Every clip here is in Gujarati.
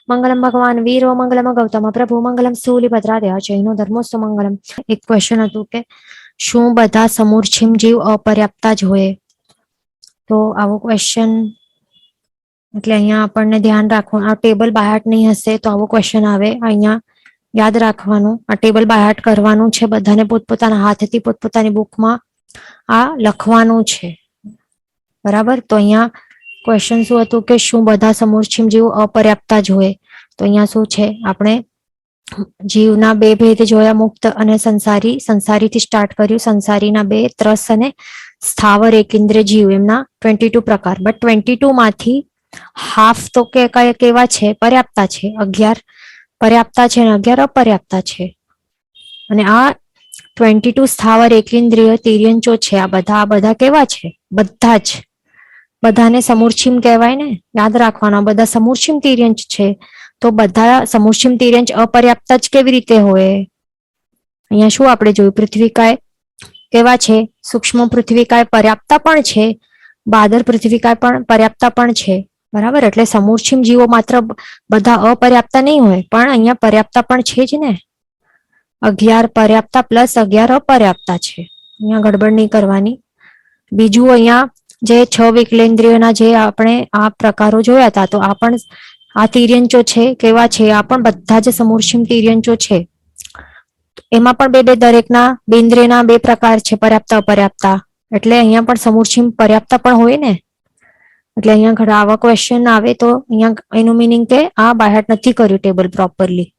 મંગલમ ભગવાન વીરો મંગલમ ગૌતમ પ્રભુ મંગલમ સ્થૂલિભદ્રાદય જૈનો ધર્મોસ્તુ મંગલમ. એક ક્વેશ્ચન હતું કે શું બધા સમૂર્છિમ જીવ અપર્યાપ્તા જ હોય? તો આવો ક્વેશ્ચન એટલે અહીંયા આપણને ધ્યાન રાખવાનું, આ ટેબલ બાયહાટ નહીં હશે તો આવો ક્વેશ્ચન આવે. અહીંયા યાદ રાખવાનું, આ ટેબલ બાયહાટ કરવાનું છે બધાને, પોતપોતાના હાથથી પોતપોતાની બુકમાં આ લખવાનું છે, બરાબર. તો અહીંયા ક્વેશ્ચન શું હતું કે શું બધા સમૂર્છિમ જીવ અપર્યાપ્તા જ હોય? તો અહીંયા શું છે, આપણે જીવના બે ભેદ જોયા, મુક્ત અને સંસારી. સંસારીથી સ્ટાર્ટ કર્યું. સંસારીના બે, ત્રસ અને સ્થાવર એકેન્દ્રિય જીવ, એમના 22 પ્રકાર. બટ 22 માંથી હાફ તો કેવા છે? પર્યાપ્તા છે. 11 પર્યાપ્તા છે અને 11 અપર્યાપ્તા છે. અને આ 22 સ્થાવર એકેન્દ્રિય તિર્યંચો છે. આ બધા કેવા છે? બધા જ, બધાને સમૂર્છિમ કહેવાય ને, યાદ રાખવાના. બધા સમૂર્છિમ તિર્યંચ છે. તો બધા સમૂર્છિમ તિર્યંચ અપર્યાપ્તા જ કેવી રીતે હોય? અહીંયા શું આપણે જોયું? પૃથ્વીકાય કેવા છે? સૂક્ષ્મ પૃથ્વીકાય પર્યાપ્તા પણ છે, બાદર પૃથ્વીકાય પણ પર્યાપ્તા પણ છે, બરાબર. એટલે સમૂર્છિમ જીવો માત્ર બધા અપર્યાપ્તા નહીં હોય, પણ અહીંયા પર્યાપ્તા પણ છે જ ને. 11 પર્યાપ્તા પ્લસ 11 અપર્યાપ્તા છે. અહીંયા ગડબડ નહીં કરવાની. બીજું અહીંયા જે 6 વિકલેન્દ્રિયોના જે આપણે આ પ્રકારો જોયા હતા, તો આ પણ આ તિર્યંચો છે, કેવા છે? આ પણ બધા જ સમૂર્છિમ તિર્યંચો છે. એમાં પણ બે દરેકના બેન્દ્રિયના બે પ્રકાર છે, પર્યાપ્તા અપર્યાપ્તા. એટલે અહીંયા પણ સમૂર્છિમ પર્યાપ્તા પણ હોય ને. એટલે અહીંયા ઘણા આવા ક્વેશ્ચન આવે તો અહીંયા એનું મીનિંગ કે આ બાયહાટ નથી કર્યું ટેબલ પ્રોપરલી,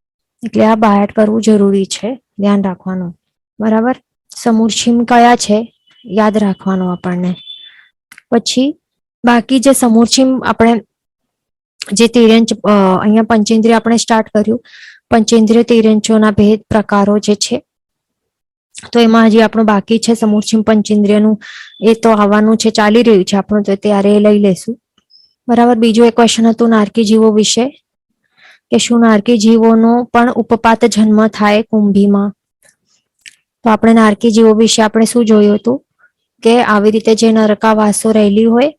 એટલે આ બાયહાટ કરવું જરૂરી છે, ધ્યાન રાખવાનું, બરાબર. સમૂર્છિમ કયા છે યાદ રાખવાનું આપણને. પછી બાકી જે સમૂર્છિમ આપણે જે તિર્યંચ અહીંયા પંચેન્દ્રિય આપણે સ્ટાર્ટ કર્યું, પંચેન્દ્રિય તિર્યંચોના ભેદ પ્રકારો જે છે, તો એમાં હજી આપણું બાકી છે સમૂર્છિમ પંચેન્દ્રિયનું, એ તો આવવાનું છે, ચાલી રહ્યું છે આપણું, તો ત્યારે એ લઈ લેશું, બરાબર. બીજું એક ક્વેશ્ચન હતું નારકી જીવો વિશે, કે શું નારકી જીવોનો પણ ઉપપાત જન્મ થાય કુંભીમાં? તો આપણે નારકી જીવો વિશે આપણે શું જોયું હતું કે આવી રીતે જે નરકાવાસો રહેલી હોય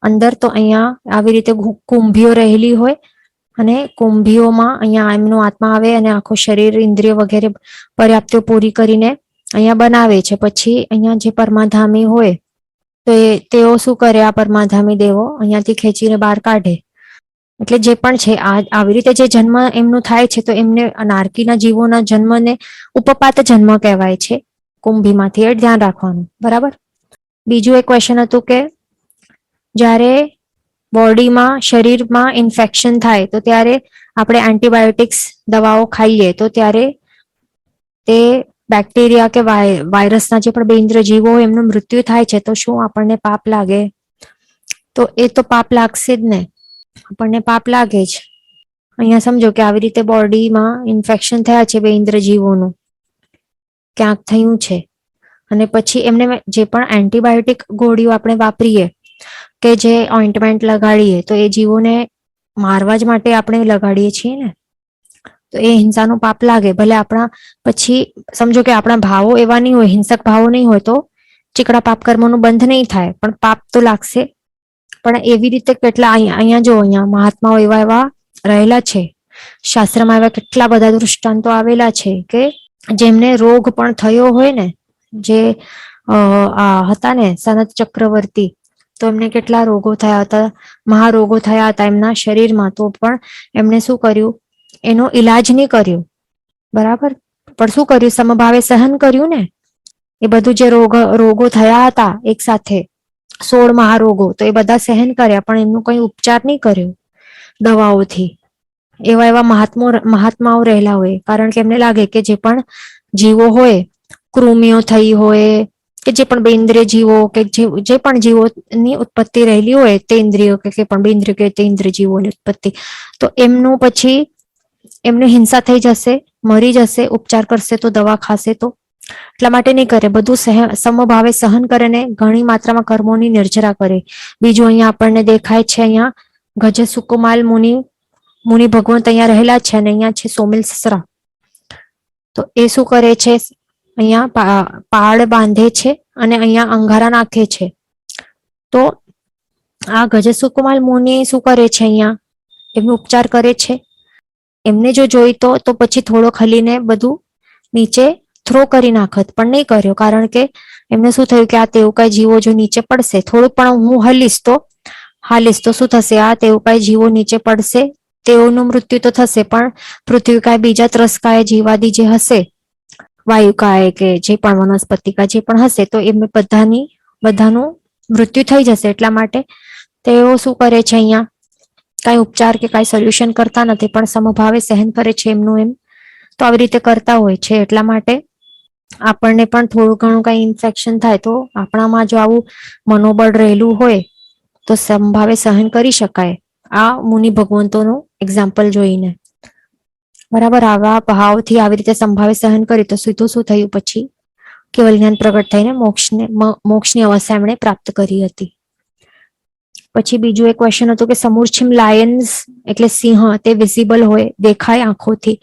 અંદર, તો અહીંયા આવી રીતે કુંભીઓ રહેલી હોય, અને કુંભીઓમાં અહીંયા એમનો આત્મા આવે અને આખો શરીર ઇન્દ્રિય વગેરે પર્યાપ્તો પૂરી કરીને અહીંયા બનાવે છે. પછી અહીંયા જે પરમાધામી હોય તો તેઓ શું કરે? આ પરમાધામી દેવો અહીંયાથી ખેંચીને બહાર કાઢે. એટલે જે પણ છે આવી રીતે જે જન્મ એમનું થાય છે, તો એમને નારકીના જીવોના જન્મને ઉપપાત જન્મ કહેવાય છે કુંભીમાંથી, એ ધ્યાન રાખવાનું, બરાબર. બીજું એક ક્વેશ્ચન હતું કે જ્યારે બોડીમાં શરીરમાં ઇન્ફેક્શન થાય તો ત્યારે આપણે એન્ટીબાયોટિક્સ દવાઓ ખાઈએ તો ત્યારે તે બેક્ટેરિયા કે વાયરસના જે પણ બેન્દ્ર જીવો હોય એમનું મૃત્યુ થાય છે, તો શું આપણને પાપ લાગે? તો એ તો પાપ લાગશે જ ને, આપણને પાપ લાગે જ. અહીંયા સમજો કે આવી રીતે બોડીમાં ઇન્ફેક્શન થયા છે બેન્દ્ર જીવોનું, ક્યાંક થયું છે, અને પછી એમને જે પણ એન્ટીબાયોટિક ગોળીઓ આપણે વાપરીએ કે જે ઓઇન્ટમેન્ટ લગાડીએ, તો એ જીવોને મારવા જ માટે આપણે લગાડીએ છીએ ને, તો એ હિંસાનું પાપ લાગે. ભલે આપણા પછી સમજો કે આપણા ભાવો એવા નહીં હોય, હિંસક ભાવો નહીં હોય, તો ચીકણા પાપ કર્મોનું બંધ નહીં થાય, પણ પાપ તો લાગશે. પણ એવી રીતે કેટલા અહીંયા જો અહીંયા મહાત્માઓ એવા રહેલા છે, શાસ્ત્રમાં એવા કેટલા બધા દૃષ્ટાંતો આવેલા છે કે જેમને રોગ પણ થયો હોય ને, જે હતા ને સનત ચક્રવર્તી, તો એમને કેટલા રોગો થયા હતા, મહારોગો થયા હતા એમના શરીરમાં, તો પણ એમણે શું કર્યું? એનો ઈલાજ નહીં કર્યું, બરાબર. પણ શું કર્યું? સમભાવે સહન કર્યું ને. એ બધું જે રોગો થયા હતા એક સાથે 16 મહારોગો, તો એ બધા સહન કર્યા, પણ એમનું કઈ ઉપચાર નહીં કર્યો દવાઓથી. એવા મહાત્માઓ રહેલા હોય, કારણ કે એમને લાગે કે જે પણ જીવો હોય, કૃમિઓ થઈ હોય કે જે પણ બેન્દ્રિય જીવો કે જે પણ જીવોની ઉત્પત્તિ રહેલી હોય, તે ઇન્દ્રિયો કે પણ બેન્દ્રિય કે તે ઇન્દ્રિય જીવોની ઉત્પત્તિ, તો એમનું પછી એમને હિંસા થઈ જશે, મરી જશે, ઉપચાર કરશે તો, દવા ખાશે તો, એટલા માટે નહીં કરે. બધું સમભાવે સહન કરે ને ઘણી માત્રામાં કર્મોની નિર્જરા કરે. બીજું અહીંયા આપણને દેખાય છે, અહીંયા ગજ સુકુમાલ મુનિ ભગવંત અહીંયા રહેલા છે, અને અહીંયા છે સોમિલ સસરા. તો એ શું કરે છે? અહીંયા પાડ બાંધે છે અને અહીંયા અંગારા નાખે છે. તો આ ગજ સુકુમાલ મુનિ શું કરે છે? અહીંયા એમનો ઉપચાર કરે છે. એમને જો જોઈતો તો પછી થોડો ખલીને બધું નીચે થ્રો કરી નાખત, પણ નહીં કર્યો, કારણ કે એમને શું થયું કે આ તેવું જીવો જો નીચે પડશે, થોડુંક પણ હું હાલીશ તો શું થશે, આ તેવું જીવો નીચે પડશે, તેઓનું મૃત્યુ તો થશે, પણ પૃથ્વીકાય બીજા ત્રસકાય જીવાદી જે હશે, વાયુકાય કે જે પણ વનસ્પતિકા જે પણ હશે, તો એમને બધાનું મૃત્યુ થઈ જશે. એટલા માટે તેઓ શું કરે છે, અહીંયા કઈ ઉપચાર કે કઈ સોલ્યુશન કરતા નથી, પણ સમભાવે સહન કરે છે એમનું એમ. તો આવી રીતે કરતા હોય છે. એટલા માટે આપણને પણ થોડું ઘણું કઈ ઇન્ફેક્શન થાય તો આપણામાં જો આવું મનોબળ રહેલું હોય તો સંભાવે સહન કરી શકાય, આ મુનિ ભગવંતોનું એક્ઝામ્પલ જોઈને. બરાબર, આવા ભાવથી આવી રીતે સંભાવે સહન કરી તો સીધું શું થયું, પછી કેવલ જ્ઞાન પ્રગટ થઈને મોક્ષની અવસ્થા એમણે પ્રાપ્ત કરી હતી. પછી બીજું એક ક્વેશ્ચન હતું કે સમૂર્છિમ લાયન્સ એટલે સિંહ તે વિઝિબલ હોય, દેખાય આંખોથી?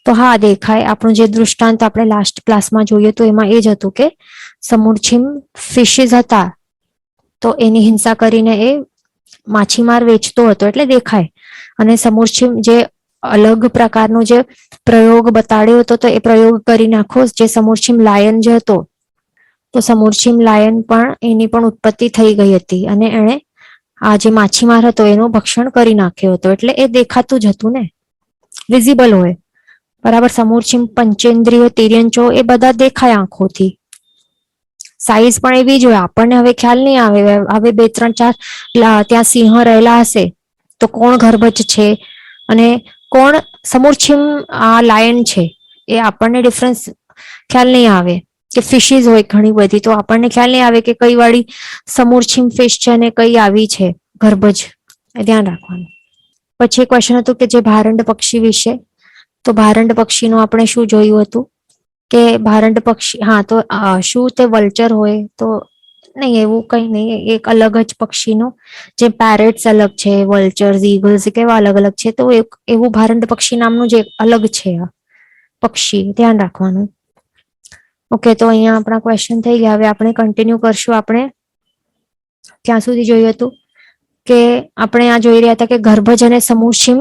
તો હા, દેખાય. આપણું જે દૃષ્ટાંત આપણે લાસ્ટ ક્લાસમાં જોઈએ તો એમાં એ જ હતું કે સમૂર્છિમ ફિશિસ હતા, તો એની હિંસા કરીને એ માછીમાર વેચતો હતો, એટલે દેખાય. અને સમૂર્છિમ જે અલગ પ્રકારનો જે પ્રયોગ બતાડ્યો હતો, તો એ પ્રયોગ કરી નાખો. જે સમૂર્છિમ લાયન જે હતો, તો સમૂર્છિમ લાયન પણ એની પણ ઉત્પત્તિ થઈ ગઈ હતી, અને એણે આ જે માછીમાર હતો એનું ભક્ષણ કરી નાખ્યો હતો, એટલે એ દેખાતું જ હતું ને, વિઝિબલ હોય. બરાબર, સમૂર્છિમ પંચેન્દ્રિય તિર્યંચો એ બધા દેખાય આંખોથી. સાઈઝ પણ એવી જ હોય, આપણને હવે ખ્યાલ નહીં આવે. હવે 2 3 4 ત્યાં સિંહ રહેલા હશે, તો કોણ ગર્ભજ છે અને કોણ સમૂર્છિમ આ લાયન છે, એ આપણને ડિફરન્સ ખ્યાલ નહીં આવે. કે ફિશિસ હોય ઘણી બધી, તો આપણને ખ્યાલ નહીં આવે કે કઈ વાળી સમૂર્છિમ ફિશ છે અને કઈ આવી છે ગર્ભજ, એ ધ્યાન રાખવાનું. પછી ક્વેશ્ચન હતું કે જે ભારંડ પક્ષી વિશે, તો ભારંડ પક્ષીનું આપણે શું જોયું હતું કે ભારંડ પક્ષી, હા, તો શું તે વલ્ચર હોય? તો નહીં, એવું કઈ નહીં, એક અલગ જ પક્ષીનું, જે પેરેટ્સ અલગ છે, વલ્ચર્સ, ઈગલ્સ કેવા અલગ અલગ છે, તો એવું ભારંડ પક્ષી નામનું જે અલગ છે આ પક્ષી, ધ્યાન રાખવાનું. ઓકે, તો અહીંયા આપણા ક્વેશ્ચન થઈ ગયા. હવે આપણે કન્ટિન્યુ કરશું. આપણે ક્યાં સુધી જોયું હતું કે આપણે આ જોઈ રહ્યા હતા કે ગર્ભજ અને સમૂર્છિમ.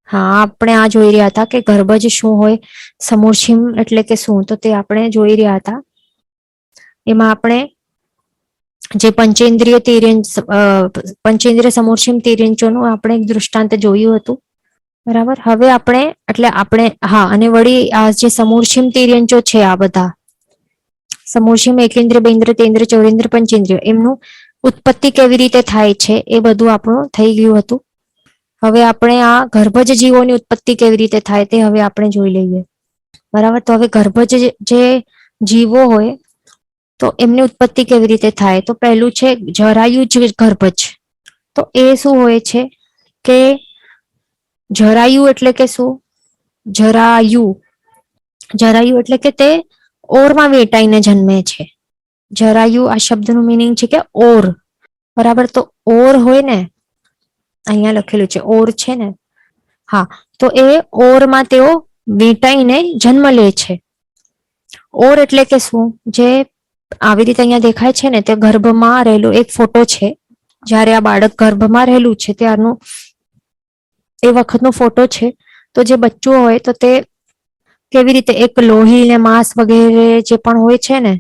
હા, આપણે આ જોઈ રહ્યા હતા કે ગર્ભજ શું હોય, સમૂર્છિમ એટલે કે શું, તો તે આપણે જોઈ રહ્યા હતા. એમાં આપણે જે પંચેન્દ્રિય સમૂર્છિમ તિર્યંચોનું આપણે એક દૃષ્ટાંત જોયું હતું. બરાબર, હવે આપણે હા, અને વળી આ જે સમૂર્છિમ તિર્યંચો છે, આ બધા સમૂર્છિમ એકેન્દ્ર, બેન્દ્ર, તેન્દ્ર, ચોરેન્દ્ર, પંચેન્દ્રિય, એમનું ઉત્પત્તિ કેવી રીતે થાય છે એ બધું આપણું થઈ ગયું હતું. હવે આપણે આ ગર્ભજ જીવોની ઉત્પત્તિ કેવી રીતે થાય તે હવે આપણે જોઈ લઈએ. બરાબર, તો હવે ગર્ભજ જે જીવો હોય તો એમની ઉત્પત્તિ કેવી રીતે થાય? તો પહેલું છે જરાયુ ગર્ભજ. તો એ શું હોય છે કે જરાયુ એટલે કે શું? જરાયુ એટલે કે તે ઓરમાં વેટાઈને જન્મે છે. જરાયુ આ શબ્દનું મિનિંગ છે કે ઓર. બરાબર, તો ઓર હોય ને, અહીંયા લખેલું છે ઓર છે ને, હા, તો એ ઓરમાં તેઓ વેટાઈને જન્મ લે છે. ઓર એટલે કે શું? જે આવી રીતે અહીંયા દેખાય છે ને, તે ગર્ભમાં રહેલો એક ફોટો છે. જ્યારે આ બાળક ગર્ભમાં રહેલું છે ત્યારનું એ વખતનો ફોટો છે. તો જે બચ્ચું હોય તો તે કેવી રીતે એક લોહી ને માંસ વગેરે જે પણ હોય છે ને,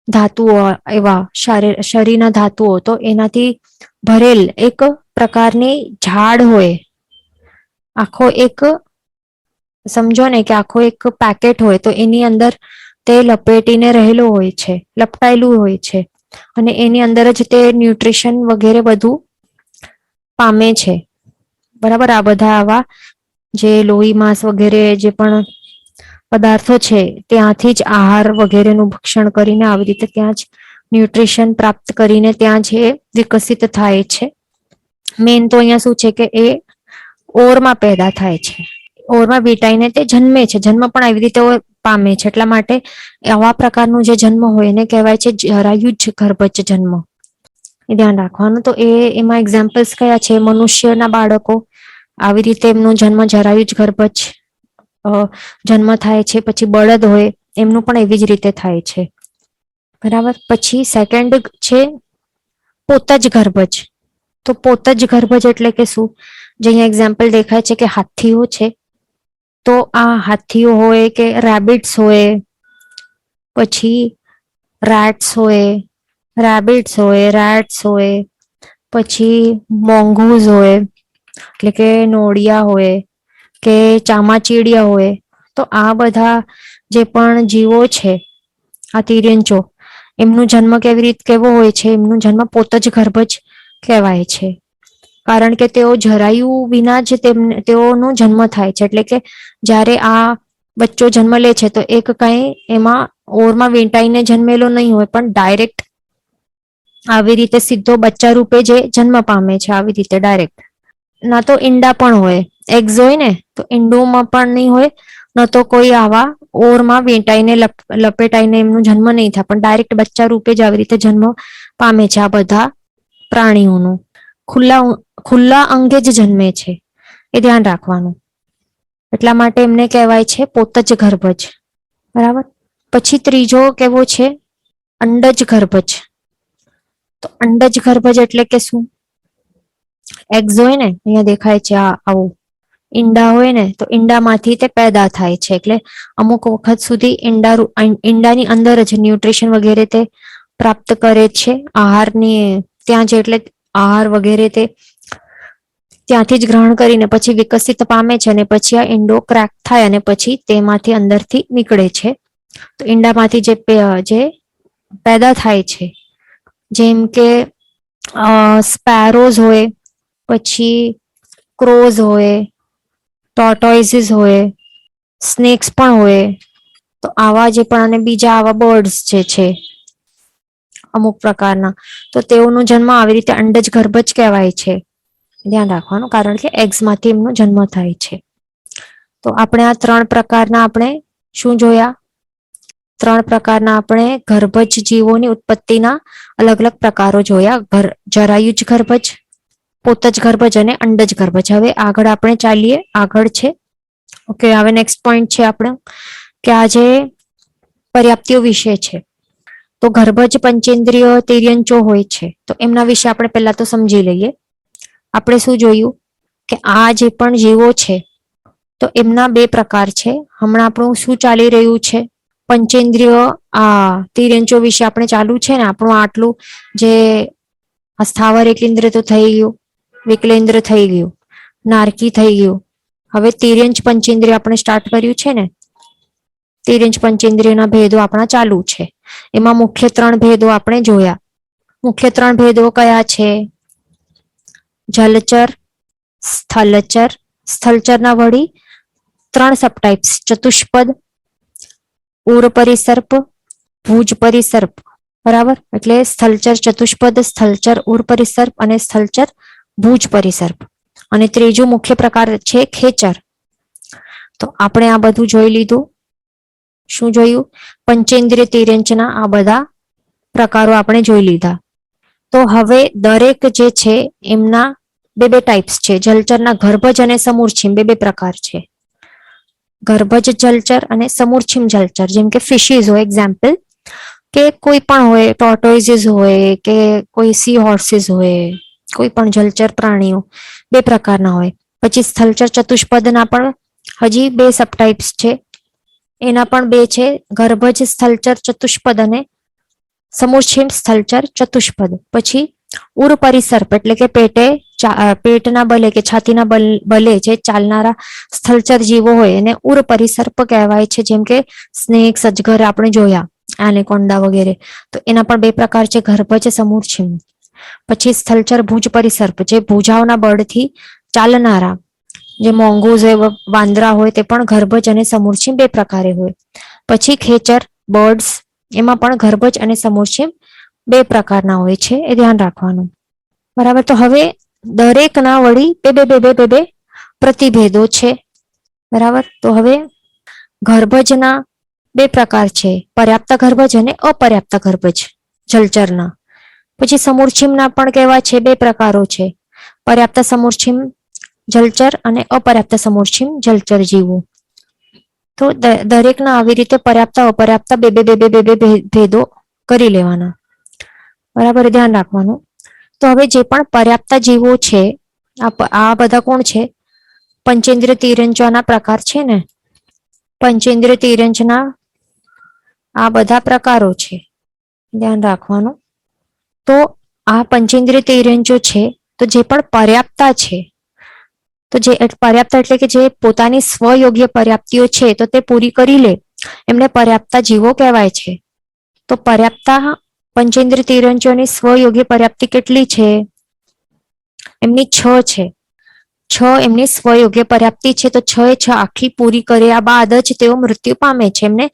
ધાતુઓ, એવા શરીરના ધાતુઓ, તો એનાથી ભરેલ એક પ્રકારની ઝાડ હોય. આખો એક, સમજો ને કે આખો એક પેકેટ હોય, તો એની અંદર તે લપેટીને રહેલો હોય છે, લપટાયેલું હોય છે, અને એની અંદર જ તે ન્યુટ્રિશન વગેરે બધું પામે છે. બરાબર, આ બધા આવા જે લોહી માંસ વગેરે જે પણ પદાર્થો છે ત્યાંથી જ આહાર વગેરેનું ભક્ષણ કરીને આવી રીતે ત્યાં જ ન્યુટ્રિશન પ્રાપ્ત કરીને ત્યાં જે વિકસિત થાય છે. મેન તો અહીંયા શું છે કે એ ઓરમાં પેદા થાય છે, ઓરમાં વીંટાઈને તે જન્મે છે. જન્મ પણ આવી રીતે પામે છે. એટલા માટે આવા પ્રકારનું જે જન્મ હોય એને કહેવાય છે જરાયુજ ગર્ભજ જન્મ. એ ધ્યાન રાખવાનું. તો એમાં એક્ઝામ્પલ્સ કયા છે? મનુષ્યના બાળકો, આવી રીતે એમનો જન્મ જરાયુજ ગર્ભજ જન્મ થાય છે. પછી બળદ હોય, એમનું પણ એવી જ રીતે થાય છે. બરાબર, પછી સેકન્ડ છે પોતા જ ગર્ભજ. તો પોત જ ગર્ભજ એટલે કે શું? જે અહીંયા એક્ઝામ્પલ દેખાય છે કે હાથીઓ છે, તો આ હાથીઓ હોય કે રેબિટ્સ હોય, પછી રેટ્સ હોય, રેબિટ્સ હોય, રેટ્સ હોય, પછી મોંગૂઝ હોય એટલે કે નોળિયા હોય કે ચામાચીડિયા હોય, તો આ બધા જે પણ જીવો છે આ તિર્યંચો, એમનો જન્મ કેવી રીતે કેવો હોય છે? એમનો જન્મ પોત જ ગર્ભ જ કહેવાય છે. કારણ કે તેઓ જરાયું વિના જ તેઓનો જન્મ થાય છે. એટલે કે જ્યારે આ બચ્ચો જન્મ લે છે તો એક કઈ એમાં ઓરમાં વીંટાઈને જન્મેલો નહીં હોય, પણ ડાયરેક્ટ આવી રીતે સીધો બચ્ચા રૂપે જે જન્મ પામે છે, આવી રીતે ડાયરેક્ટ. ના તો ઈંડા પણ હોય, એગ્સ હોય ને, તો ઈંડોમાં પણ નહીં હોય, ન તો કોઈ આવા ઓરમાં વીંટાઈને લપેટાઈને એમનો જન્મ નહીં થાય, પણ ડાયરેક્ટ બચ્ચા રૂપે જ આવી રીતે જન્મ પામે છે આ બધા પ્રાણીઓનો. ખુલ્લા અંગે જ જન્મે છે, એ ધ્યાન રાખવાનું. એટલા માટે એમને કહેવાય છે પોત જ ગર્ભજ. બરાબર. પછી ત્રીજો કેવો છે? અંડજ ગર્ભજ. તો અંડજ ગર્ભજ એટલે કે શું? એગ્સ હોય ને, અહીંયા દેખાય છે આવું ઈંડા હોય ને, તો ઈંડામાંથી તે પેદા થાય છે. એટલે અમુક વખત સુધી ઈંડાની અંદર જ ન્યુટ્રિશન વગેરે તે પ્રાપ્ત કરે છે. આહારની ત્યાં જ, એટલે આહાર વગેરે તે ત્યાંથી જ ગ્રહણ કરીને પછી વિકસિત પામે છે, અને પછી આ ઈંડો ક્રેક થાય અને પછી તેમાંથી અંદરથી નીકળે છે. તો ઈંડામાંથી જે પેદા થાય છે, જેમ કે સ્પેરોઝ હોય, પછી ક્રોઝ હોય, ટોર્ટોઇઝીસ હોય, સ્નેક્સ પણ હોય. તો આવા જે પણ, અને બીજા આવા બર્ડ્સ જે છે અમુક પ્રકારના, તો તેઓનો જન્મ આવી રીતે અંડજ ગર્ભજ કહેવાય છે. ધ્યાન રાખવાનું, કારણ કે એગ્સમાંથી એમનો જન્મ થાય છે. તો આપણે આ 3 પ્રકારના આપણે શું જોયા? 3 પ્રકારના આપણે ગર્ભજ જીવોની ઉત્પત્તિના અલગ અલગ પ્રકારો જોયા. જરાયુજ ગર્ભજ, પોત જ ગર્ભજ અને અંડજ ગર્ભજ. હવે આગળ આપણે ચાલીએ. આગળ છે, ઓકે, હવે નેક્સ્ટ પોઈન્ટ છે આપણો કે આ જે પર્યાપ્તિઓ વિશે છે. તો ગર્ભજ પંચેન્દ્રિય તિર્યંચો હોય છે, તો એમના વિશે આપણે પહેલા તો સમજી લઈએ. આપણે શું જોયું કે આ જે પણ જીવો છે, તો એમના 2 પ્રકાર છે. હમણાં આપણું શું ચાલી રહ્યું છે? પંચેન્દ્રિય તિર્યંચો વિશે આપણે ચાલુ છે ને, આપણું આટલું જે સ્થાવર એકલેન્દ્ર તો થઈ ગયું, વિકલેન્દ્ર થઈ ગયું, નારકી થઈ ગયું. હવે તિર્યંચ પંચેન્દ્રિય આપણે સ્ટાર્ટ કર્યું છે ને, તિર્યંચ પંચેન્દ્રિયના ભેદો આપણા ચાલુ છે. એમાં મુખ્ય 3 ભેદો આપણે જોયા. મુખ્ય 3 ભેદો કયા છે? જલચર, સ્થલચર. સ્થલચરના વળી 3 સબટાઇપ્સ: ચતુષ્પદ, ઉર પરિસર્પ, ભુજ પરિસર્પ. બરાબર. એટલે સ્થલચર ચતુષ્પદ, સ્થલચર ઉર પરિસર્પ અને સ્થલચર ભુજ પરિસર્પ. અને ત્રીજો મુખ્ય પ્રકાર છે ખેચર. તો આપણે આ બધું જોઈ લીધું. શું જોયું? પંચેન્દ્રિય તિર્યંચના આ બધા પ્રકારો આપણે જોઈ લીધા. તો હવે દરેક જે છે એમના 2 ટાઈપ્સ છે. જલચરના ગર્ભજ અને સમૂર્છિમ 2 પ્રકાર છે. ગર્ભજ જલચર અને સમૂર્છિમ જલચર. જેમ કે ફિશીસ હોય, એક્ઝામ્પલ, કે કોઈ પણ હોય, ટોર્ટોઇઝીસ હોય કે કોઈ સી હોર્સીસ હોય, કોઈ પણ જલચર પ્રાણીઓ 2 પ્રકારના હોય. પછી સ્થલચર ચતુષ્પદના પણ હજી 2 સબટાઇપ્સ છે. એના પણ 2 છે, ગર્ભજ સ્થલચર ચતુષ્પદ અને સમૂર્છિમ સ્થલચર ચતુષ્પદ. પછી ઉર પરિસર્પ એટલે કે પેટના બલે કે છાતીના બલે જે ચાલનારા સ્થલચર જીવો હોય એને ઉર પરિસર્પ કહેવાય છે. જેમ કે સ્નેક્સ, અજગર આપણે જોયા, એનાકોન્ડા વગેરે. તો એના પણ 2 પ્રકાર છે, ગર્ભજ, સમૂર્છિમ. પછી સ્થલચર ભુજ પરિસર્પ, જે ભુજાઓના બળથી ચાલનારા, જે મોંગૂઝ હોય, વાંદરા હોય, તે પણ ગર્ભજ અને સમૂર્છિમ 2 પ્રકારે હોય. પછી ખેચર, બર્ડ્સ, એમાં પણ ગર્ભજ અને સમૂર્છિમ 2 પ્રકારના હોય છે, એ ધ્યાન રાખવાનું. બરાબર. તો હવે દરેકના વળી 2 પ્રતિભેદો છે. બરાબર. તો હવે ગર્ભજના 2 પ્રકાર છે, પર્યાપ્ત ગર્ભજ અને અપર્યાપ્ત ગર્ભજ જલચરના. પછી સમૂર્છિમના પણ કેવા છે? 2 પ્રકારો છે, પર્યાપ્ત સમૂર્છિમ જલચર અને અપર્યાપ્ત સમૂર્છિમ જલચર જીવો. તો દરેકના આવી રીતે પર્યાપ્ત અપર્યાપ્ત 2 ભેદો કરી લેવાના. બરાબર, ધ્યાન રાખવાનું. તો હવે જે પણ પર્યાપ્ત જીવો છે, આ બધા કોણ છે? પંચેન્દ્રિય તિર્યંચોના પ્રકાર છે ને, પંચેન્દ્રિય તિર્યંચના આ બધા પ્રકારો છે, ધ્યાન રાખવાનું. તો આ પંચેન્દ્રિય તિર્યંચો છે, તો જે પણ પર્યાપ્તા છે, તો જે પર્યાપ્ત એટલે કે જે પોતાની સ્વયોગ્ય પર્યાપ્તિઓ છે તો તે પૂરી કરી લે, એમને પર્યાપ્તા જીવો કહેવાય છે. તો પર્યાપ્તા પંચેન્દ્રિય તિર્યંચોની સ્વયોગ્ય પર્યાપ્તિ કેટલી છે? એમની 6 છે. 6 એમની સ્વયોગ્ય પર્યાપ્તિ છે, તો 6 એ 6 આખી પૂરી કર્યા બાદ જ તેઓ મૃત્યુ પામે છે, એમને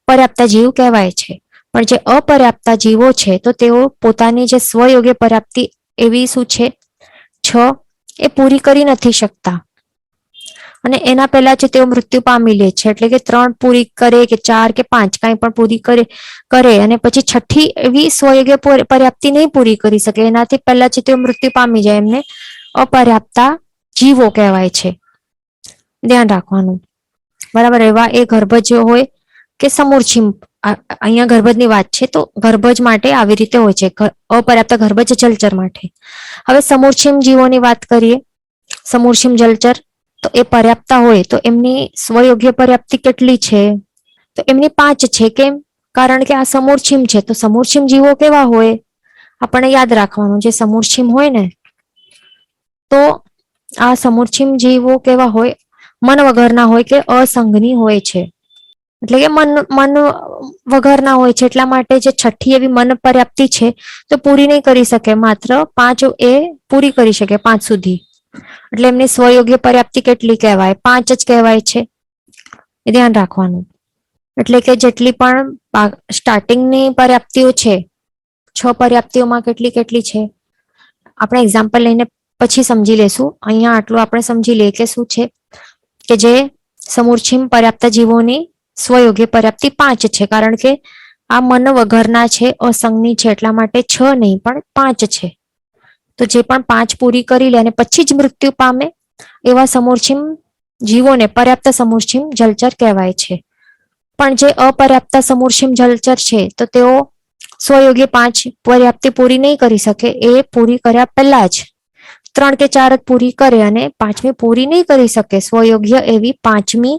પર્યાપ્તા જીવ કહેવાય છે. પણ જે અપર્યાપ્તા જીવો છે તો તેઓ પોતાની જે સ્વયોગ્ય પર્યાપ્તિ એવી શું છે 6 એ પૂરી કરી નથી શકતા, અને એના પહેલા જ તેઓ મૃત્યુ પામી લે છે. એટલે કે 3 પૂરી કરે કે 4 કે 5 કાંઈ પણ પૂરી કરે અને પછી છઠ્ઠી એવી સ્વયોગ્ય પર્યાપ્તિ નહીં પૂરી કરી શકે, એનાથી પહેલા જ તેઓ મૃત્યુ પામી જાય, એમને અપર્યાપ્તા જીવો કહેવાય છે. ધ્યાન રાખવાનું, બરાબર. એવા એ ગર્ભજ હોય કે સમૂર્છિમ, અહીંયા ગર્ભજની વાત છે તો ગર્ભજ માટે આવી રીતે હોય છે, અપર્યાપ્ત ગર્ભજ જલચર માટે. હવે સમૂર્છિમ જીવોની વાત કરીએ. સમૂર્છિમ જલચર તો એ પર્યાપ્તા હોય તો એમની સ્વયોગ્ય પર્યાપ્તિ કેટલી છે? તો એમની 5 છે. કેમ? કારણ કે આ સમૂર્છિમ છે. તો સમૂર્છિમ જીવો કેવા હોય? આપણે યાદ રાખવાનું, જે સમૂર્છિમ હોય ને, તો આ સમૂર્છિમ જીવો કેવા હોય? મન વગરના હોય કે અસંગની હોય છે. એટલે કે મન વગરના હોય છે, એટલા માટે જે છઠ્ઠી એવી મન પર્યાપ્તિ છે તો પૂરી નહીં કરી શકે, માત્ર 5 એ પૂરી કરી શકે, 5 સુધી. એટલે એમની સ્વયોગ્ય પર્યાપ્તિ કેટલી કહેવાય? 5 જ કહેવાય છે. એ ધ્યાન રાખવાનું. એટલે કે જેટલી પણ સ્ટાર્ટિંગની પર્યાપ્તિઓ છે, 6 પર્યાપ્તિઓમાં કેટલી કેટલી છે આપણે એક્ઝામ્પલ લઈને પછી સમજી લેશું. અહીંયા આટલું આપણે સમજી લઈએ કે શું છે કે જે સમૂર્છિમ પર્યાપ્ત જીવોની સ્વયોગ્ય પર્યાપ્તિ 5 છે, કારણ કે આ મન વગરના છે, અસંગની છે, એટલા માટે 6 નહીં પણ 5 છે. તો જે પણ 5 પૂરી કરી લે અને પછી જ મૃત્યુ પામે એવા સમૂર્છિમ જીવોને પર્યાપ્ત સમૂર્છિમ જલચર કહેવાય છે. પણ જે અપર્યાપ્ત સમૂર્છિમ જલચર છે તો તેઓ સ્વયોગ્ય 5 પર્યાપ્તિ પૂરી નહીં કરી શકે, એ પૂરી કર્યા પહેલા જ 3 કે 4 જ પૂરી કરે અને 5મી પૂરી નહીં કરી શકે, સ્વયોગ્ય એવી 5મી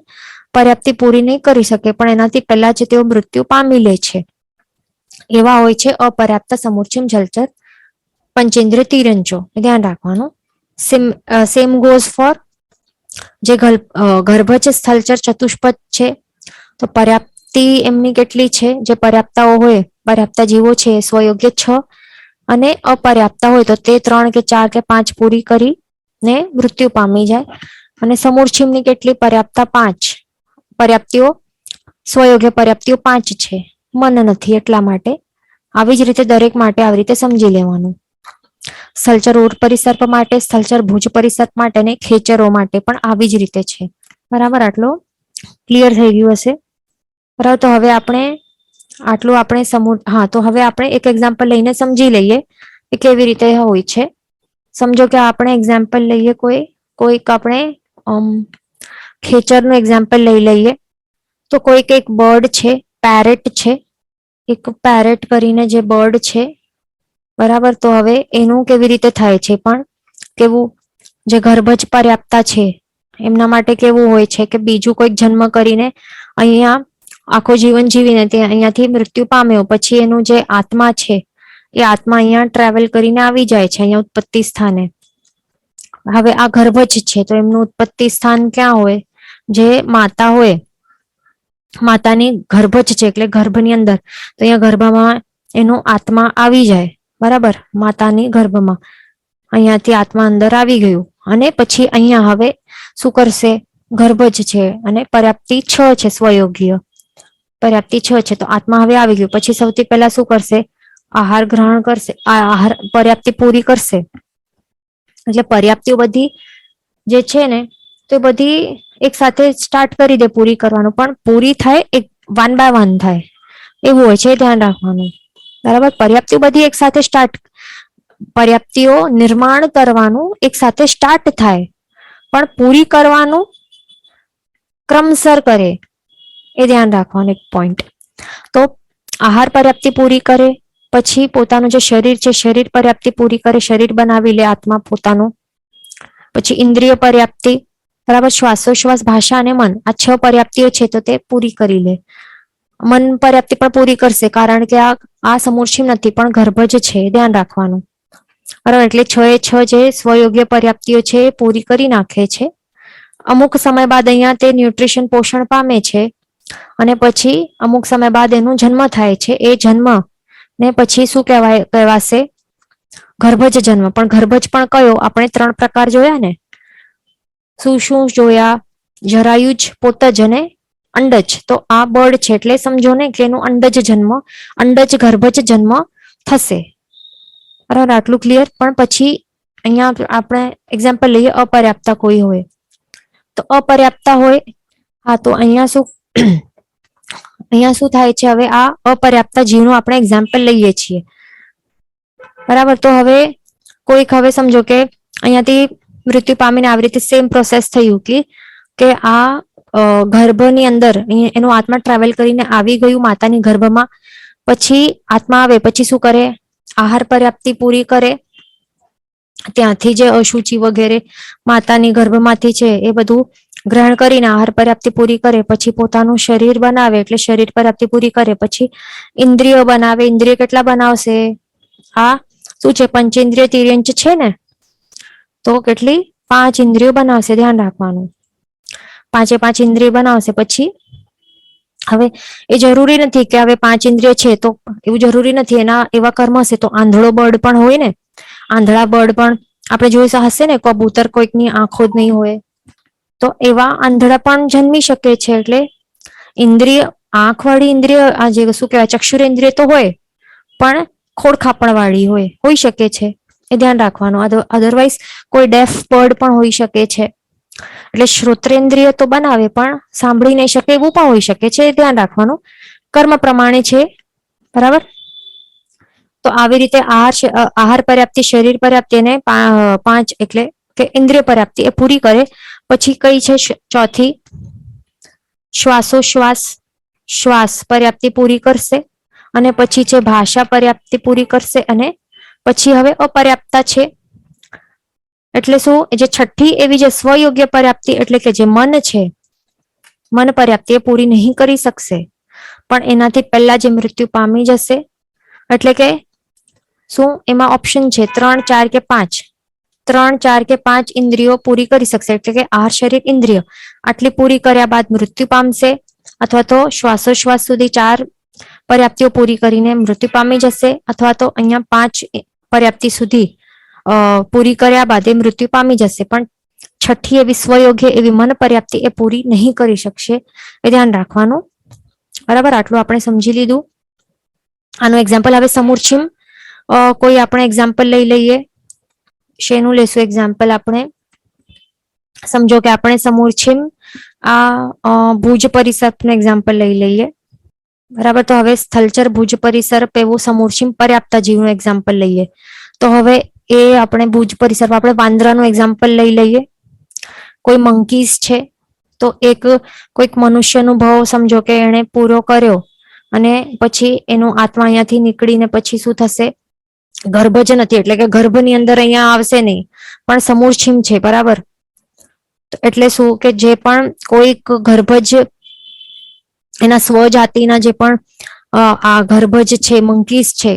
પર્યાપ્તિ પૂરી નહીં કરી શકે, પણ એનાથી પહેલા જ તેઓ મૃત્યુ પામી લે છે. એવા હોય છે અપર્યાપ્ત સમૂર્છિમ જલચર પંચેન્દ્રિય તિર્યંચો. ધ્યાન રાખવાનું. સેમ ગોઝ ફોર જે ગર્ભજ સ્થળચર ચતુષ્પદ છે, તો પર્યાપ્તિ એમની કેટલી છે? જે પર્યાપ્તાઓ હોય, પર્યાપ્તા જીવો છે સ્વયોગ્ય 6, અને અપર્યાપ્તા હોય તો તે 3 કે 4 કે 5 પૂરી કરીને મૃત્યુ પામી જાય. અને સમૂર્છિમની કેટલી? પર્યાપ્તા 5 પર્યાપ્તિઓ, સ્વયોગ્ય પર્યાપ્તિઓ 5 છે, મન નથી એટલા માટે. આવી જ રીતે દરેક માટે આવી રીતે સમજી લેવાનું. સ્થળચર ઊર્ટ પરિસર્પ માટે, સ્થળચર ભુજ પરિસર્પ માટે અને ખેચરો માટે પણ આવી જ રીતે છે. બરાબર, આટલો ક્લિયર થઈ ગયું હશે. બરાબર, તો હવે આપણે આટલું આપણે હા, તો હવે આપણે એક એક્ઝામ્પલ લઈને સમજી લઈએ કે કેવી રીતે હોય છે. સમજો કે આપણે એક્ઝામ્પલ લઈએ કોઈક આપણે ખેચરનું એક્ઝામ્પલ લઈ લઈએ. તો કોઈક એક બર્ડ છે, પેરેટ છે, એક પેરેટ કરીને જે બર્ડ છે, બરાબર. તો હવે એનું કેવી રીતે થાય છે? પણ કેવું, જે ગર્ભજ પર્યાપ્તા છે એમના માટે કેવું હોય છે કે બીજું કોઈક જન્મ કરીને અહીંયા આખો જીવન જીવીને તે અહીંયાથી મૃત્યુ પામ્યો, પછી એનું જે આત્મા છે એ આત્મા અહીંયા ટ્રાવેલ કરીને આવી જાય છે અહીંયા ઉત્પત્તિ સ્થાને. હવે આ ગર્ભજ છે તો એમનું ઉત્પત્તિ સ્થાન ક્યાં હોય? જે માતા હોય, માતાની ગર્ભજ છે એટલે ગર્ભની અંદર, તો અહીંયા ગર્ભમાં એનો આત્મા આવી જાય, બરાબર. માતાની ગર્ભમાં અહીંયાથી આત્મા અંદર આવી ગયું અને પછી અહીંયા હવે શું કરશે? ગર્ભજ છે અને પર્યાપ્તિ 6 છે, સ્વયોગ્ય પર્યાપ્તિ 6 છે, તો આત્મા હવે આવી ગયું. પછી સૌથી પહેલા શું કરશે? આહાર ગ્રહણ કરશે, આહાર પર્યાપ્તિ પૂરી કરશે. એટલે પર્યાપ્તિઓ બધી જે છે ને તો બધી એક સાથે સ્ટાર્ટ કરી દે પૂરી કરવાનું, પણ પૂરી થાય એક વન બાય વન થાય એવું હોય છે, ધ્યાન રાખવાનું. બરાબર, પર્યાપ્તિઓ બધી એક સાથે પર્યાપ્તિઓ નિર્માણ કરવાનું એક સાથે સ્ટાર્ટ થાય, પણ પૂરી કરવાનું ક્રમસર કરે, એ ધ્યાન રાખવાનું એક પોઈન્ટ. તો આહાર પર્યાપ્તિ પૂરી કરે, પછી પોતાનું જે શરીર છે શરીર પર્યાપ્તિ પૂરી કરે, શરીર બનાવી લે આત્મા પોતાનું. પછી ઇન્દ્રિય પર્યાપ્તિ, બરાબર, શ્વાસોશ્વાસ, ભાષા અને મન, આ 6 પર્યાપ્તિઓ છે તો તે પૂરી કરી લે. મન પર્યાપ્તિ પણ પૂરી કરશે, કારણ કે આ સમૂર્છિમ નથી પણ ગર્ભ જ છે, ધ્યાન રાખવાનું. બરાબર, એટલે 6 એ 6 જે સ્વયોગ્ય પર્યાપ્તિઓ છે એ પૂરી કરી નાખે છે. અમુક સમય બાદ અહીંયા તે ન્યુટ્રિશન પોષણ પામે છે અને પછી અમુક સમય બાદ એનો જન્મ થાય છે. એ જન્મ ને પછી શું કહેવાશે? ગર્ભજ જન્મ. પણ ગર્ભજ પણ કયો? આપણે 3 પ્રકાર જોયા ને. શું જોયા? જરાયુજ, પોતજ અને અંડજ. તો આ બળ છે એટલે સમજો ને કે એનું અંડજ જન્મ, અંડજ ગર્ભજ જન્મ થશે. બરાબર, આટલું ક્લિયર. પણ પછી અહીંયા આપણે એક્ઝામ્પલ લઈએ, અપર્યાપ્તતા કોઈ હોય તો અપર્યાપ્તતા હોય. હા, તો અહીંયા શું થાય છે? હવે આ અપર્યાપ્તતા જીવનું આપણે એક્ઝામ્પલ લઈએ છીએ. બરાબર, તો હવે કોઈક, હવે સમજો કે અહીંયાથી મૃત્યુ પામીને આવી રીતે સેમ પ્રોસેસ થયું કે આ ગર્ભની અંદર એનું આત્મા ટ્રાવેલ કરીને આવી ગયું માતાની ગર્ભમાં. પછી આત્મા આવે પછી શું કરે? આહાર પર્યાપ્તિ પૂરી કરે, ત્યાંથી જે અશુચિ વગેરે માતાની ગર્ભમાંથી છે એ બધું ગ્રહણ કરીને આહાર પર્યાપ્તિ પૂરી કરે. પછી પોતાનું શરીર બનાવે એટલે શરીર પર્યાપ્તિ પૂરી કરે. પછી ઇન્દ્રિયો બનાવે. ઇન્દ્રિય કેટલા બનાવશે? આ શું છે? પંચેન્દ્રિય તિર્યંચ છે ને, તો કેટલી? 5 ઇન્દ્રિયો બનાવશે, ધ્યાન રાખવાનું. 5 ઇન્દ્રિય બનાવશે. પછી હવે એ જરૂરી નથી કે હવે 5 ઇન્દ્રિય છે તો એવું જરૂરી નથી, એના એવા કર્મ હશે તો આંધળો બર્ડ પણ હોય ને. આંધળા બર્ડ પણ આપણે જોઈ હશે ને, કબૂતર કોઈકની આંખો જ નહીં હોય, તો એવા આંધળા પણ જન્મી શકે છે. એટલે ઇન્દ્રિય, આંખ વાળી ઇન્દ્રિય, આ જે શું કહેવાય ચક્ષુરેન્દ્રિય તો હોય પણ ખોડખાપણ વાળી હોઈ શકે છે, એ ધ્યાન રાખવાનું. અધરવાઇઝ કોઈ ડેફ બર્ડ પણ હોઈ શકે છે. એટલે શ્રોત્રેન્દ્રિય તો બનાવે પણ સાંભળી નહીં શકે એવું પણ હોઈ શકે છે, એ ધ્યાન રાખવાનું. કર્મ પ્રમાણે છે, બરાબર. તો આવી રીતે આહાર પર્યાપ્તિ, શરીર પર્યાપ્તિ અને 5 એટલે કે ઇન્દ્રિય પર્યાપ્તિ એ પૂરી કરે. પછી કઈ છે ચોથી? શ્વાસોશ્વાસ, શ્વાસ પર્યાપ્તિ પૂરી કરશે. અને પછી છે ભાષા પર્યાપ્તિ પૂરી કરશે. અને પછી હવે અપર્યાપ્તતા છે, એટલે શું? જે છઠ્ઠી એવી જે સ્વયોગ્ય પર્યાપ્તિ, એટલે કે જે મન છે, મન પર્યાપ્તિ એ પૂરી નહીં કરી શકશે. પણ એનાથી પહેલા જે મૃત્યુ પામી જશે, એટલે કે શું? એમાં ઓપ્શન છે 3, 4 કે 5. 3, 4 કે 5 ઇન્દ્રિયો પૂરી કરી શકશે, એટલે કે આહાર, શરીર, ઇન્દ્રિય આટલી પૂરી કર્યા બાદ મૃત્યુ પામશે. અથવા તો શ્વાસોશ્વાસ સુધી 4 પર્યાપ્તિઓ પૂરી કરીને મૃત્યુ પામી જશે. અથવા તો અહીંયા 5 પર્યાપ્તિ સુધી પૂરી કર્યા બાદ એ મૃત્યુ પામી જશે. પણ છઠ્ઠી એવી સ્વયોગ્ય એવી મન પર્યાપ્તિ એ પૂરી નહીં કરી શકશે, એ ધ્યાન રાખવાનું. બરાબર, આટલું આપણે સમજી લીધું. આનું એક્ઝામ્પલ હવે સમૂર્છિમ કોઈ આપણે એક્ઝામ્પલ લઈ લઈએ. શેનું લેશું એક્ઝામ્પલ? આપણે સમજો કે આપણે સમૂર્છિમ આ ભુજ પરિસરનું એક્ઝામ્પલ લઈ લઈએ. બરાબર, તો હવે સ્થલચર ભુજ પરિસર પેવું સમૂર્છિમ પર્યાપ્તતા જીવનું એક્ઝામ્પલ લઈએ. તો હવે એ આપણે ભુજ પરિસરમાં આપણે વાંદરાનું એક્ઝામ્પલ લઈ લઈએ. કોઈ મંકીસ છે તો કોઈક મનુષ્યનો ભાવ સમજો કે એને પૂરો કર્યો અને પછી એનું આત્મા અહીંયાથી નીકળીને પછી શું થશે? ગર્ભ જ નથી, એટલે કે ગર્ભની અંદર અહીંયા આવશે નહીં, પણ સમૂર્છિમ છે, બરાબર. એટલે શું કે જે પણ કોઈક ગર્ભજ, એના સ્વજાતિના જે પણ આ ગર્ભજ છે, મંકીસ છે,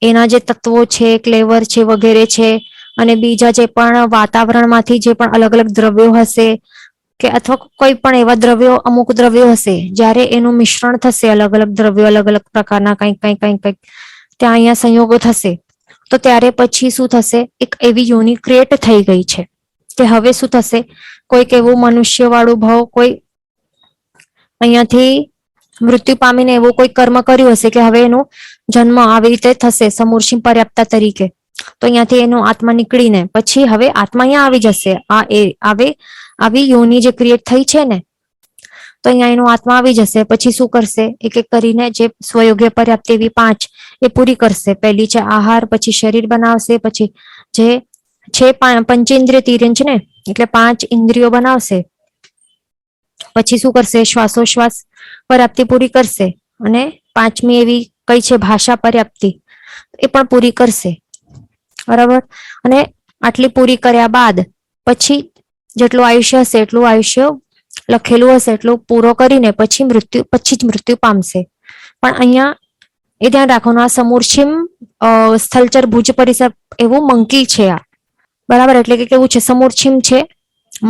એના જે તત્વો છે, ક્લેવર છે વગેરે છે, અને બીજા જે પણ વાતાવરણમાંથી જે પણ અલગ અલગ દ્રવ્યો હશે, કે અથવા કોઈ પણ એવા દ્રવ્યો, અમુક દ્રવ્યો હશે, જ્યારે એનું મિશ્રણ થશે, અલગ અલગ દ્રવ્યો, અલગ અલગ પ્રકારના કંઈક ત્યાં અહીંયા સંયોગો થશે, તો ત્યારે પછી શું થશે? એક એવી યોનિ ક્રિએટ થઈ ગઈ છે કે હવે શું થશે? કોઈક એવું મનુષ્ય વાળું ભાવ કોઈ અહીંયાથી મૃત્યુ પામીને એવું કોઈ કર્મ કર્યું હશે કે હવે એનું જન્મ આવી રીતે થશે સમૂર્છિમ પર્યાપ્તતા તરીકે. તો અહીંયાથી એનો આત્મા નીકળીને પછી હવે આત્મા અહીંયા આવી જશે. આવી યોનિ જે ક્રિએટ થઈ છે ને, તો અહીંયા એનો આત્મા આવી જશે. પછી શું કરશે? એક એક કરીને જે સ્વયોગ્ય પર્યાપ્તિ એવી 5 એ પૂરી કરશે. પહેલી છે આહાર, પછી શરીર બનાવશે, પછી જે છે પંચેન્દ્રિય તિર્યંચ ને, એટલે 5 ઇન્દ્રિયો બનાવશે. પછી શું કરશે? શ્વાસોશ્વાસ પર્યાપ્તિ પૂરી કરશે. અને 5મી એવી કઈ છે ભાષા પર્યાપ્તિ, એ પણ પૂરી કરશે, બરાબર. અને આટલી પૂરી કર્યા બાદ પછી જેટલું આયુષ્ય હશે એટલું આયુષ્ય લખેલું હશે એટલું પૂરો કરીને પછી જ મૃત્યુ પામશે. પણ અહીંયા એ ધ્યાન રાખવાનું, આ સમૂર્છિમ સ્થલચર ભુજ પરિસર એવું મંકી છે આ, બરાબર. એટલે કે કેવું છે, સમૂર્છિમ છે,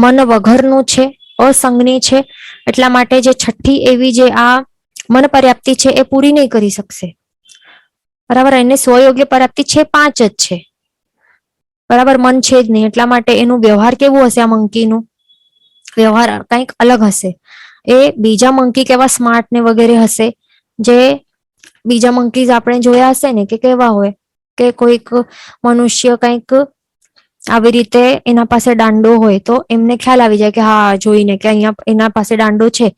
મન વગરનું છે, અસંગની છે, એટલા માટે જે છઠ્ઠી એવી જે આ મન પર્યાપ્તિ છે એ પૂરી નહીં કરી શકશે, બરાબર. એને સ્વયોગ્ય પર્યાપ્તિ છે 5 જ છે, બરાબર. મન છે જ નહીં, એટલા માટે એનું વ્યવહાર કેવું હશે, આ મંકીનું વ્યવહાર કંઈક અલગ હશે. એ બીજા મંકી કેવા સ્માર્ટ ને વગેરે હશે, જે બીજા મંકીઝ આપણે જોયા હશે ને કે કેવા હોય કે કોઈક મનુષ્ય કંઈક આવી રીતે એના પાસે દાંડો હોય તો એમને ખ્યાલ આવી જાય કે હા જોઈને કે અહીંયા એના પાસે દાંડો છે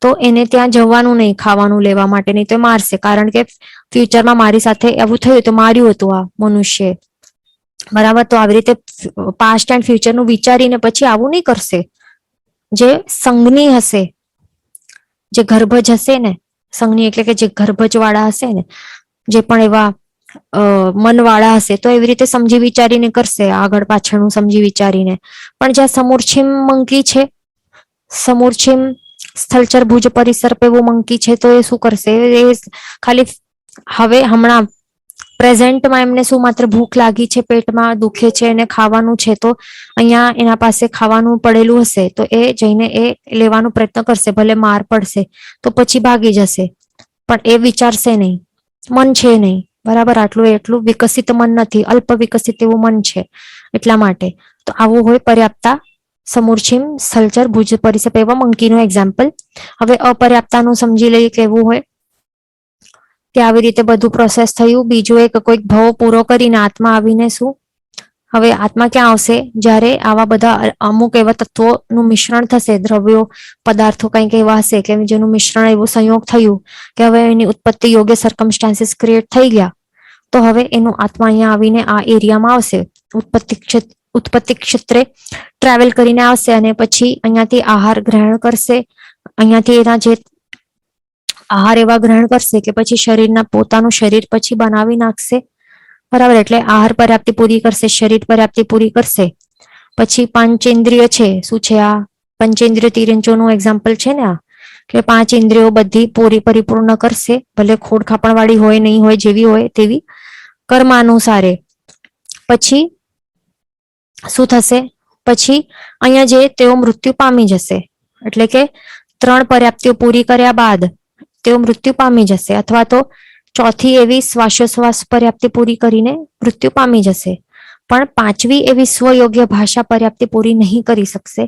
તો એને ત્યાં જવાનું નહીં ખાવાનું લેવા માટે, નહીં તો મારશે, કારણ કે ફ્યુચરમાં મારી સાથે એવું થયું તો માર્યું હતું આ મનુષ્ય, બરાબર. તો આવી રીતે પાસ્ટ એન્ડ ફ્યુચરનું વિચારીને પછી આવું નહીં કરશે. જે સંઘની હશે, જે ગર્ભજ હશે ને, સંઘની એટલે કે જે ગર્ભજ વાળા હશે ને, જે પણ એવા મનવાળા હશે તો એવી રીતે સમજી વિચારીને કરશે, આગળ પાછળનું સમજી વિચારીને. પણ જ્યાં સમૂર્છિમ મંકી છે, સમૂર્છિમ સ્થલચર ભુજ પરિસર પેવું મંકી છે, તો એ શું કરશે, એ ખાલી હવે હમણાં પ્રેઝન્ટમાં એમને શું માત્ર ભૂખ લાગી છે, પેટમાં દુખે છે અને ખાવાનું છે, તો અહીંયા એના પાસે ખાવાનું પડેલું હશે તો એ જઈને એ લેવાનો પ્રયત્ન કરશે, ભલે માર પડશે તો પછી ભાગી જશે, પણ એ વિચારશે નહીં, મન છે નહીં, બરાબર. એટલું વિકસિત મન નથી, અલ્પ વિકસિત એવું મન છે, એટલા માટે. તો આવું હોય પર્યાપ્તા સમૂર્છિમ સ્થલચર ભુજ પરિસર એવા મંકીનું એક્ઝામ્પલ. હવે અપર્યાપ્તાનું સમજી લઈએ કેવું હોય, કે આવી રીતે બધું પ્રોસેસ થયું, બીજું એક કોઈક ભાવ પૂરો કરીને આત્મા આવીને શું, હવે આત્મા ક્યાં આવશે, જ્યારે આવા બધા અમુક એવા તત્વોનું મિશ્રણ થશે, દ્રવ્યો પદાર્થો કંઈક એવા હશે કે જેનું મિશ્રણ એવું સંયોગ થયું કે હવે એની ઉત્પત્તિ યોગ્ય સર્કમસ્ટાન્સીસ ક્રિએટ થઈ ગયા, તો હવે એનું આત્મા અહીંયા આવીને આ એરિયામાં આવશે, ઉત્પત્તિ ક્ષેત્રે ટ્રાવેલ કરીને આવશે અને પછી અહીંયાથી આહાર ગ્રહણ કરશે, અહીંયાથી એના જે આહાર એવા ગ્રહણ કરશે કે પછી શરીરના પોતાનું શરીર પછી બનાવી નાખશે, બરાબર. એટલે આહાર પર્યાપ્તિ પૂરી કરશે, શરીર પર્યાપ્તિ પૂરી કરશે, પછી પંચેન્દ્રિય છે, શું છે આ પંચેન્દ્રિય તિરંજોનું એક્ઝામ્પલ છે ને આ, કે 5 ઇન્દ્રિયો બધી પરિપૂર્ણ કરશે, ભલે ખોડ ખાપણ વાળી હોય નહીં હોય, જેવી હોય તેવી કર્માનુસારે. પછી શું થશે, પછી અહીંયા જે તેઓ મૃત્યુ પામી જશે, એટલે કે 3 પર્યાપ્તિઓ પૂરી કર્યા બાદ તેઓ મૃત્યુ પામી જશે, અથવા તો ચોથી એવી શ્વાસોશ્વાસ પર્યાપ્તિ પૂરી કરીને મૃત્યુ પામી જશે. પણ 5મી એવી સ્વયોગ્ય ભાષા પર્યાપ્તિ પૂરી નહીં કરી શકશે,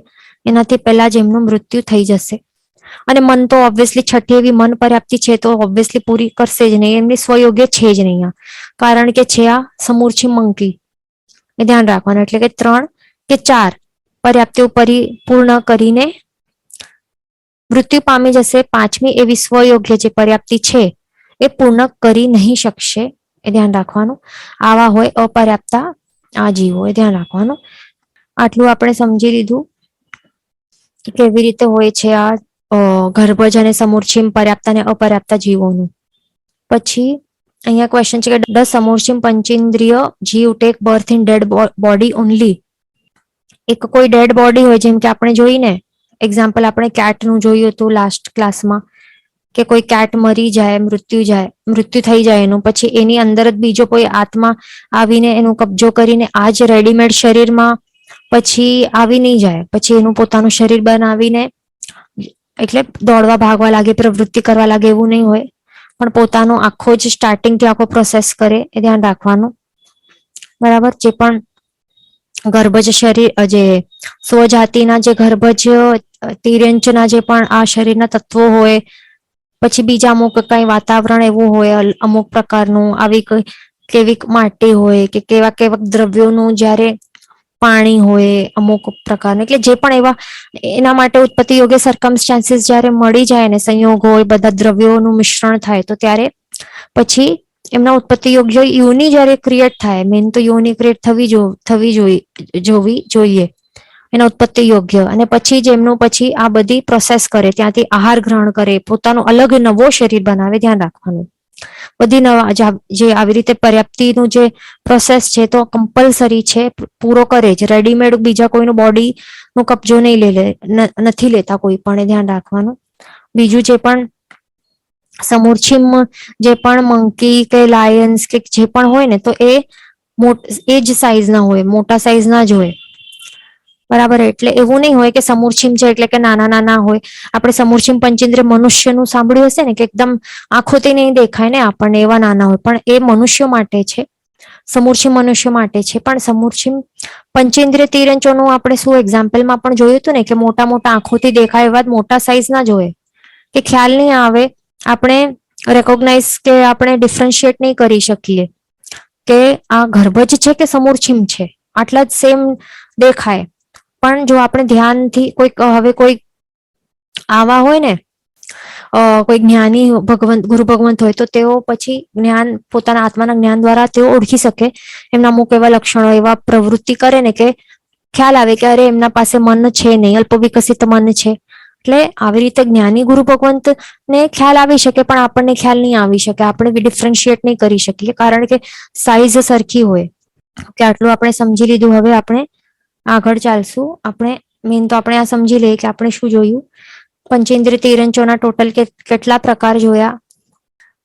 એનાથી પહેલા જ એમનું મૃત્યુ થઈ જશે. અને મન તો ઓબ્વિયસલી છઠ્ઠી એવી મન પર્યાપ્તિ છે તો ઓબ્વિયસલી પૂરી કરશે જ નહીં, એમની સ્વયોગ્ય છે જ નહીં, કારણ કે છે આ સમૂર્છિમ મંકી, એ ધ્યાન રાખવાનું. એટલે કે 3 કે 4 પર્યાપ્તિઓ પરિપૂર્ણ કરીને મૃત્યુ પામી જશે, 5મી એવી સ્વયોગ્ય જે પર્યાપ્તિ છે એ પૂર્ણ કરી નહીં શકશે, એ ધ્યાન રાખવાનું. આવા હોય અપર્યાપ્તા આ જીવો, એ ધ્યાન રાખવાનું. આટલું આપણે સમજી લીધું કે કેવી રીતે હોય છે આ ગર્ભજ અને સમૂર્છિમ પર્યાપ્તા અને અપર્યાપ્તા જીવોનું. પછી અહીંયા ક્વેશ્ચન છે કે ડઝ સમૂર્છિમ પંચેન્દ્રિય જીવ take birth in dead body only. એક કોઈ ડેડ બોડી હોય, જેમ કે આપણે જોઈને એક્ઝામ્પલ આપણે કેટનું જોયું હતું લાસ્ટ ક્લાસમાં, કે કોઈ કેટ મરી જાય, મૃત્યુ થઈ જાય એનું, પછી એની અંદર જ બીજો કોઈ આત્મા આવીને એનું કબજો કરીને આ જ રેડીમેડ શરીરમાં પછી આવી નહીં જાય, પછી એનું પોતાનું શરીર બનાવીને એટલે દોડવા ભાગવા લાગે, પ્રવૃત્તિ કરવા લાગે, એવું નહીં હોય, પણ પોતાનો આખો જ સ્ટાર્ટિંગથી આખો પ્રોસેસ કરે, એ ધ્યાન રાખવાનું, બરાબર. જે પણ ગર્ભજ શરીર, જે સ્વજાતિના જે ગર્ભજ તિર્યંચના જે પણ આ શરીરના તત્વો હોય, પછી બીજા અમુક કઈ વાતાવરણ એવું હોય અમુક પ્રકારનું, આવી કેવી માટી હોય કે કેવા કેવા દ્રવ્યોનું, જ્યારે પાણી હોય અમુક પ્રકારનું, એટલે જે પણ એવા એના માટે ઉત્પત્તિ યોગ્ય સર્કમસ્ટાન્સીસ જ્યારે મળી જાય ને, સંયોગ હોય, બધા દ્રવ્યોનું મિશ્રણ થાય, તો ત્યારે પછી એમના ઉત્પત્તિ યોગ્ય યોની જ્યારે ક્રિએટ થાય, મેન તો યોની ક્રિએટ જોવી જોઈએ એના ઉત્પત્તિ યોગ્ય, અને પછી જ એમનું પછી આ બધી પ્રોસેસ કરે, ત્યાંથી આહાર ગ્રહણ કરે, પોતાનું અલગ નવો શરીર બનાવે, ધ્યાન રાખવાનું. બધી નવા જે આવી રીતે પર્યાપ્તિનું જે પ્રોસેસ છે તો કમ્પલસરી છે, પૂરો કરે જ. રેડીમેડ બીજા કોઈનું બોડી નો કબજો નહીં નથી લેતા કોઈ પણ, એ ધ્યાન રાખવાનું. બીજું જે પણ સમૂરછીમ જે પણ મંકી કે લાયન્સ કે જે પણ હોય ને તો એ જ સાઈઝ ના હોય, મોટા સાઈઝ ના જ હોય. બરાબર. એટલે એવું નહીં હોય કે સમૂરછીમ છે એટલે કે નાના નાના હોય. આપણે સમૂરછીમ પંચેન્દ્રિય મનુષ્યનું સાંભળ્યું હશે ને કે એકદમ આંખોથી નહીં દેખાય ને આપણને, એવા નાના હોય, પણ એ મનુષ્યો માટે છે. સમૂરછીમ મનુષ્ય માટે છે. પણ સમૂરછીમ પંચેન્દ્રિય તિર્યંચોનું આપણે શું એક્ઝામ્પલમાં પણ જોયું હતું ને કે મોટા મોટા આંખોથી દેખાય એવા મોટા સાઈઝ ના જ હોય, કે ખ્યાલ નહીં આવે, આપણે રેકોગ્નાઇઝ કે આપણે ડિફરન્શિએટ નહીં કરી શકીએ કે આ ગર્ભજ છે કે સમૂરછીમ છે. આટલા જ સેમ દેખાય. પણ જો આપણે ધ્યાનથી કોઈ આવા હોય ને, કોઈ જ્ઞાની ભગવંત ગુરુ ભગવંત હોય તો તેઓ પછી જ્ઞાન, પોતાના આત્માના જ્ઞાન દ્વારા તેઓ ઓળખી શકે. એમના અમુક એવા લક્ષણો, એવા પ્રવૃત્તિ કરે ને કે ખ્યાલ આવે કે અરે એમના પાસે મન છે નહીં, અલ્પ વિકસિત મન છે. એટલે આવી રીતે જ્ઞાની ગુરુ ભગવંત ને ખ્યાલ આવી શકે, પણ આપણને ખ્યાલ નહીં આવી શકે, આપણે ડિફરન્શિએટ નહીં કરી શકીએ, કારણ કે સાઈઝ સરખી હોય. કે આટલું આપણે સમજી લીધું. હવે આપણે આગળ ચાલશું. આપણે મેન તો આપણે આ સમજી લઈએ કે આપણે શું જોયું. પંચેન્દ્રિય તિર્યંચોના ટોટલ કેટલા પ્રકાર જોયા?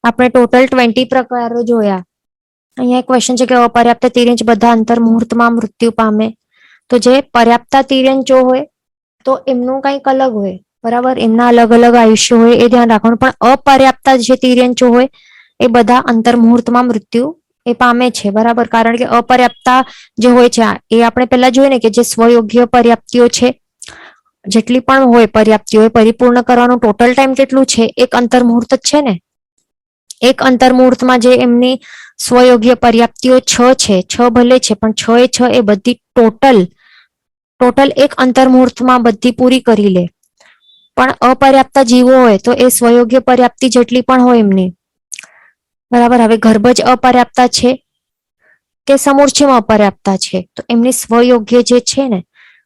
આપણે ટોટલ 20 પ્રકારો જોયા. અહીંયા એક ક્વેશ્ચન છે કે અપર્યાપ્ત તિર્યંચ બધા અંતર મુહૂર્તમાં મૃત્યુ પામે. તો જે પર્યાપ્ત તિર્યંચો હોય તો એમનું કંઈક અલગ હોય, બરાબર, એમના અલગ અલગ આયુષ્ય હોય, એ ધ્યાન રાખવાનું. પણ અપર્યાપ્ત જે તિર્યંચો હોય એ બધા અંતર મુહૂર્તમાં મૃત્યુ એ પામે છે, બરાબર. કારણ કે અપર્યાપ્તા જે હોય છે એ આપણે પહેલા જોઈએ ને કે જે સ્વયોગ્ય પર્યાપ્તિઓ છે, જેટલી પણ હોય પર્યાપ્તિઓ, પરિપૂર્ણ કરવાનું ટોટલ ટાઈમ કેટલું છે? એક અંતર મુહૂર્ત જ છે ને. એક અંતર મુહૂર્તમાં જે એમની સ્વયોગ્ય પર્યાપ્તિઓ 6 છે, 6 ભલે છે પણ 6 એ 6 એ બધી ટોટલ એક અંતર મુહૂર્તમાં બધી પૂરી કરી લે. પણ અપર્યાપ્ત જીવો હોય તો એ સ્વયોગ્ય પર્યાપ્તિ જેટલી પણ હોય એમની, બરાબર. હવે ગર્ભજ અપર્યાપ્તા છે કે સમૂરછીમ અપર્યાપ્તા છે, તો એમની સ્વયોગ્ય જે છે ને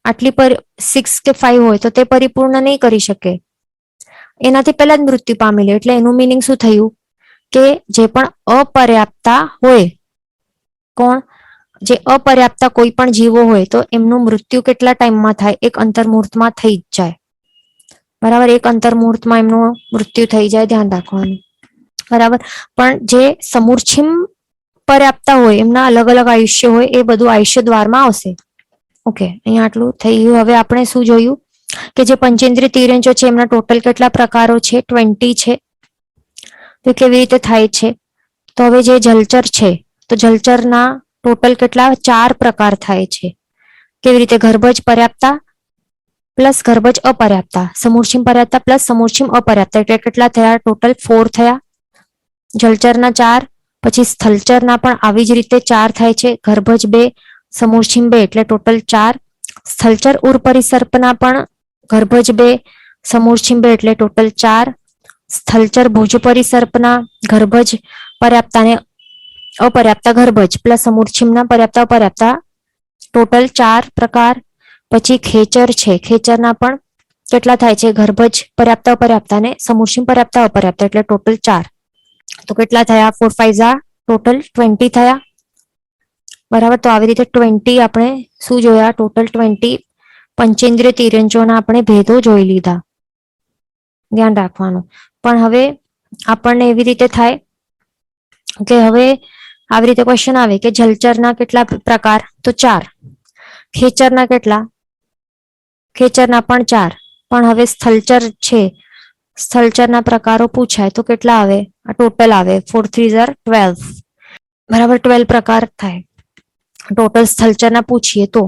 આટલી પર 6 કે 5 હોય તો તે પરિપૂર્ણ નહીં કરી શકે, એનાથી પહેલા જ મૃત્યુ પામી લે. એટલે એનું મિનિંગ શું થયું કે જે પણ અપર્યાપ્તા હોય, કોણ? જે અપર્યાપ્તા કોઈ પણ જીવો હોય તો એમનું મૃત્યુ કેટલા ટાઈમમાં થાય? એક અંતર મુહૂર્તમાં થઈ જ જાય, બરાબર. એક અંતર મુહૂર્તમાં એમનું મૃત્યુ થઈ જાય, ધ્યાન રાખવાનું, બરાબર. પણ જે સમૂરછીમ પર્યાપ્તા હોય એમના અલગ અલગ આયુષ્ય હોય, એ બધું આયુષ્ય દ્વારમાં આવશે. ઓકે, અહીંયા આટલું થઈ ગયું. હવે આપણે શું જોયું કે જે પંચેન્દ્રિય તિર્યંચો છે એમના ટોટલ કેટલા પ્રકારો છે? 20 છે. તો કેવી રીતે થાય છે? તો હવે જે જલચર છે તો જલચરના ટોટલ કેટલા? 4 પ્રકાર થાય છે. કેવી રીતે? ગર્ભજ પર્યાપ્તા પ્લસ ગર્ભજ અપર્યાપ્તા, સમૂરછીમ પર્યાપ્તા પ્લસ સમૂરછીમ અપર્યાપ્તા, એટલે કેટલા થયા? ટોટલ 4 થયા. જલચરના 4, પછી સ્થલચરના પણ આવી જ રીતે 4 થાય છે. ગર્ભજ 2, સમૂરછીમ 2, એટલે ટોટલ 4. સ્થલચર ઉર પરિસર્પના પણ ગર્ભજ 2, સમૂરછીમ 2, એટલે ટોટલ 4. સ્થલચર ભુજ પરિસર્પના ગર્ભજ પર્યાપ્તા ને અપર્યાપ્તા ગર્ભજ પ્લસ સમૂરછીમના પર્યાપ્તા અપર્યાપ્તા, ટોટલ 4 પ્રકાર. પછી ખેચર છે, ખેચરના પણ કેટલા થાય છે? ગર્ભજ પર્યાપ્તા અપર્યાપ્તા ને સમૂરછીમ પર્યાપ્તા અપર્યાપ્તા, એટલે ટોટલ 4. તો કેટલા થયા? 4 5 ઝા ટોટલ 20 થયા, બરાબર. તો આવી રીતે 20 આપણે શું જોયા? ટોટલ 20 પંચેન્દ્રિય તિર્યંચોના આપણે ભેદો જોઈ લીધા, ધ્યાન રાખવાનું. પણ હવે આપણને એવી રીતે થાય કે હવે આવી રીતે ક્વેશ્ચન આવે કે જલચરના કેટલા પ્રકાર? તો 4. ખેચરના કેટલા? ખેચરના પણ 4. પણ હવે સ્થલચર છે, સ્થલચરના પ્રકારો પૂછાય તો કેટલા આવે? આ ટોટલ આવે 4 3 ઝા 12, બરાબર. 12 પ્રકાર થાય ટોટલ સ્થલચરના પૂછીએ તો.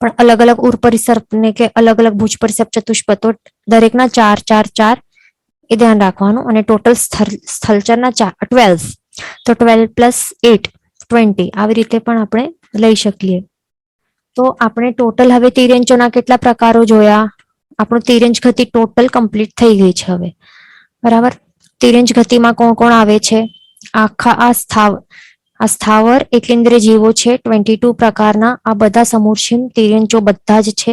પણ અલગ અલગ ઉર પરિસર્પને કે અલગ અલગ ભુજ પરિસર્પ ચતુષ્પદ, તો દરેકના 4 4 4 એ ધ્યાન રાખવાનું. અને ટોટલ સ્થલચરના 12, તો 12 પ્લસ 8 20, આવી રીતે પણ આપણે લઈ શકીએ. તો આપણે ટોટલ હવે તિર્યંચોના કેટલા પ્રકારો જોયા? આપણું તિર્યંચ ગતિ ટોટલ કમ્પ્લીટ થઈ ગઈ છે હવે, બરાબર. તિર્યંચ ગતિમાં કોણ કોણ આવે છે? આખા આ સ્થાવર એકેન્દ્રિય જીવો છે 22 પ્રકારના. આ બધા સમૂરછીમ તિર્યંચો બધા જ છે.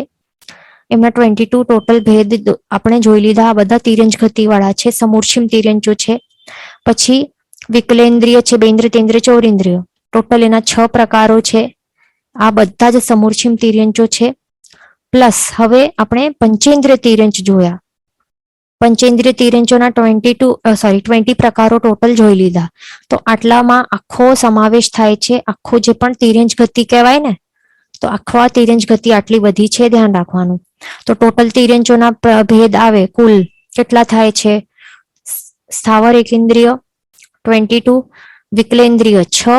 એમના 22 ટોટલ ભેદ આપણે જોઈ લીધા. આ બધા તિર્યંચ ગતિ વાળા છે, સમૂરછીમ તિર્યંચો છે. પછી વિકલેન્દ્રિય છે, બેન્દ્રિય, તેન્દ્રિય, ચોરેન્દ્રિય. ટોટલ એના 6 પ્રકારો છે. આ બધા જ સમૂર્છિમ તિર્યંચો છે. પ્લસ હવે આપણે પંચેન્દ્રિય તિર્યંચ જોયા. પંચેન્દ્રિય તિર્યંચોના 20 પ્રકારો ટોટલ જોઈ લીધા. તો આટલામાં આખો સમાવેશ થાય છે. આખો જે પણ તિર્યંચ ગતિ કહેવાય ને, તો આખો આ તિર્યંચ ગતિ આટલી બધી છે, ધ્યાન રાખવાનું. તો ટોટલ તિર્યંચોના ભેદ આવે કુલ કેટલા થાય છે? સ્થાવર એકેન્દ્રિય 22, વિકલેન્દ્રિય 6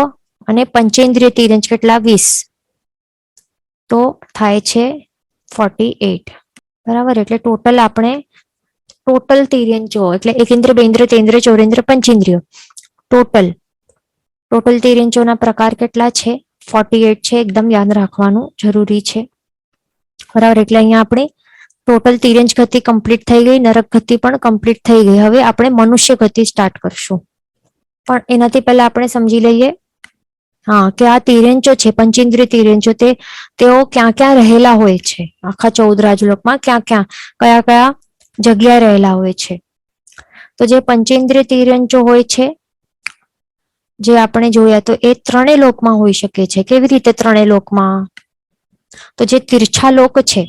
અને પંચેન્દ્રિય તિર્યંચ કેટલા? 20. તો થાય છે 48. બરાબર. એટલે ટોટલ આપણે ટોટલ તિર્યંચો એટલે એકેન્દ્રિય, બેન્દ્રિય, તેન્દ્રિય, ચોરેન્દ્રિય, પંચેન્દ્રિય ટોટલ તિર્યંચોના પ્રકાર કેટલા છે? 48 છે. એકદમ યાદ રાખવાનું જરૂરી છે. બરાબર. એટલે અહીંયા આપણે ટોટલ તિર્યંચ ગતિ કમ્પ્લીટ થઈ ગઈ, નરક ગતિ પણ કમ્પ્લીટ થઈ ગઈ. હવે આપણે મનુષ્ય ગતિ સ્ટાર્ટ કરશું. પણ એનાથી પહેલા આપણે સમજી લઈએ કે આ તિર્યંચો છે, પંચેન્દ્રિય તિર્યંચો, તેઓ ક્યાં ક્યાં રહેલા હોય છે? આખા 14 રાજલોકમાં ક્યાં ક્યાં કયા કયા જગ્યાએ રહેલા હોય છે? તો જે પંચેન્દ્રિય તિર્યંચો હોય છે, જે આપણે જોયા, તો એ ત્રણેય લોકમાં હોઈ શકે છે. કેવી રીતે ત્રણેય લોકમાં? તો જે તિરછા લોક છે,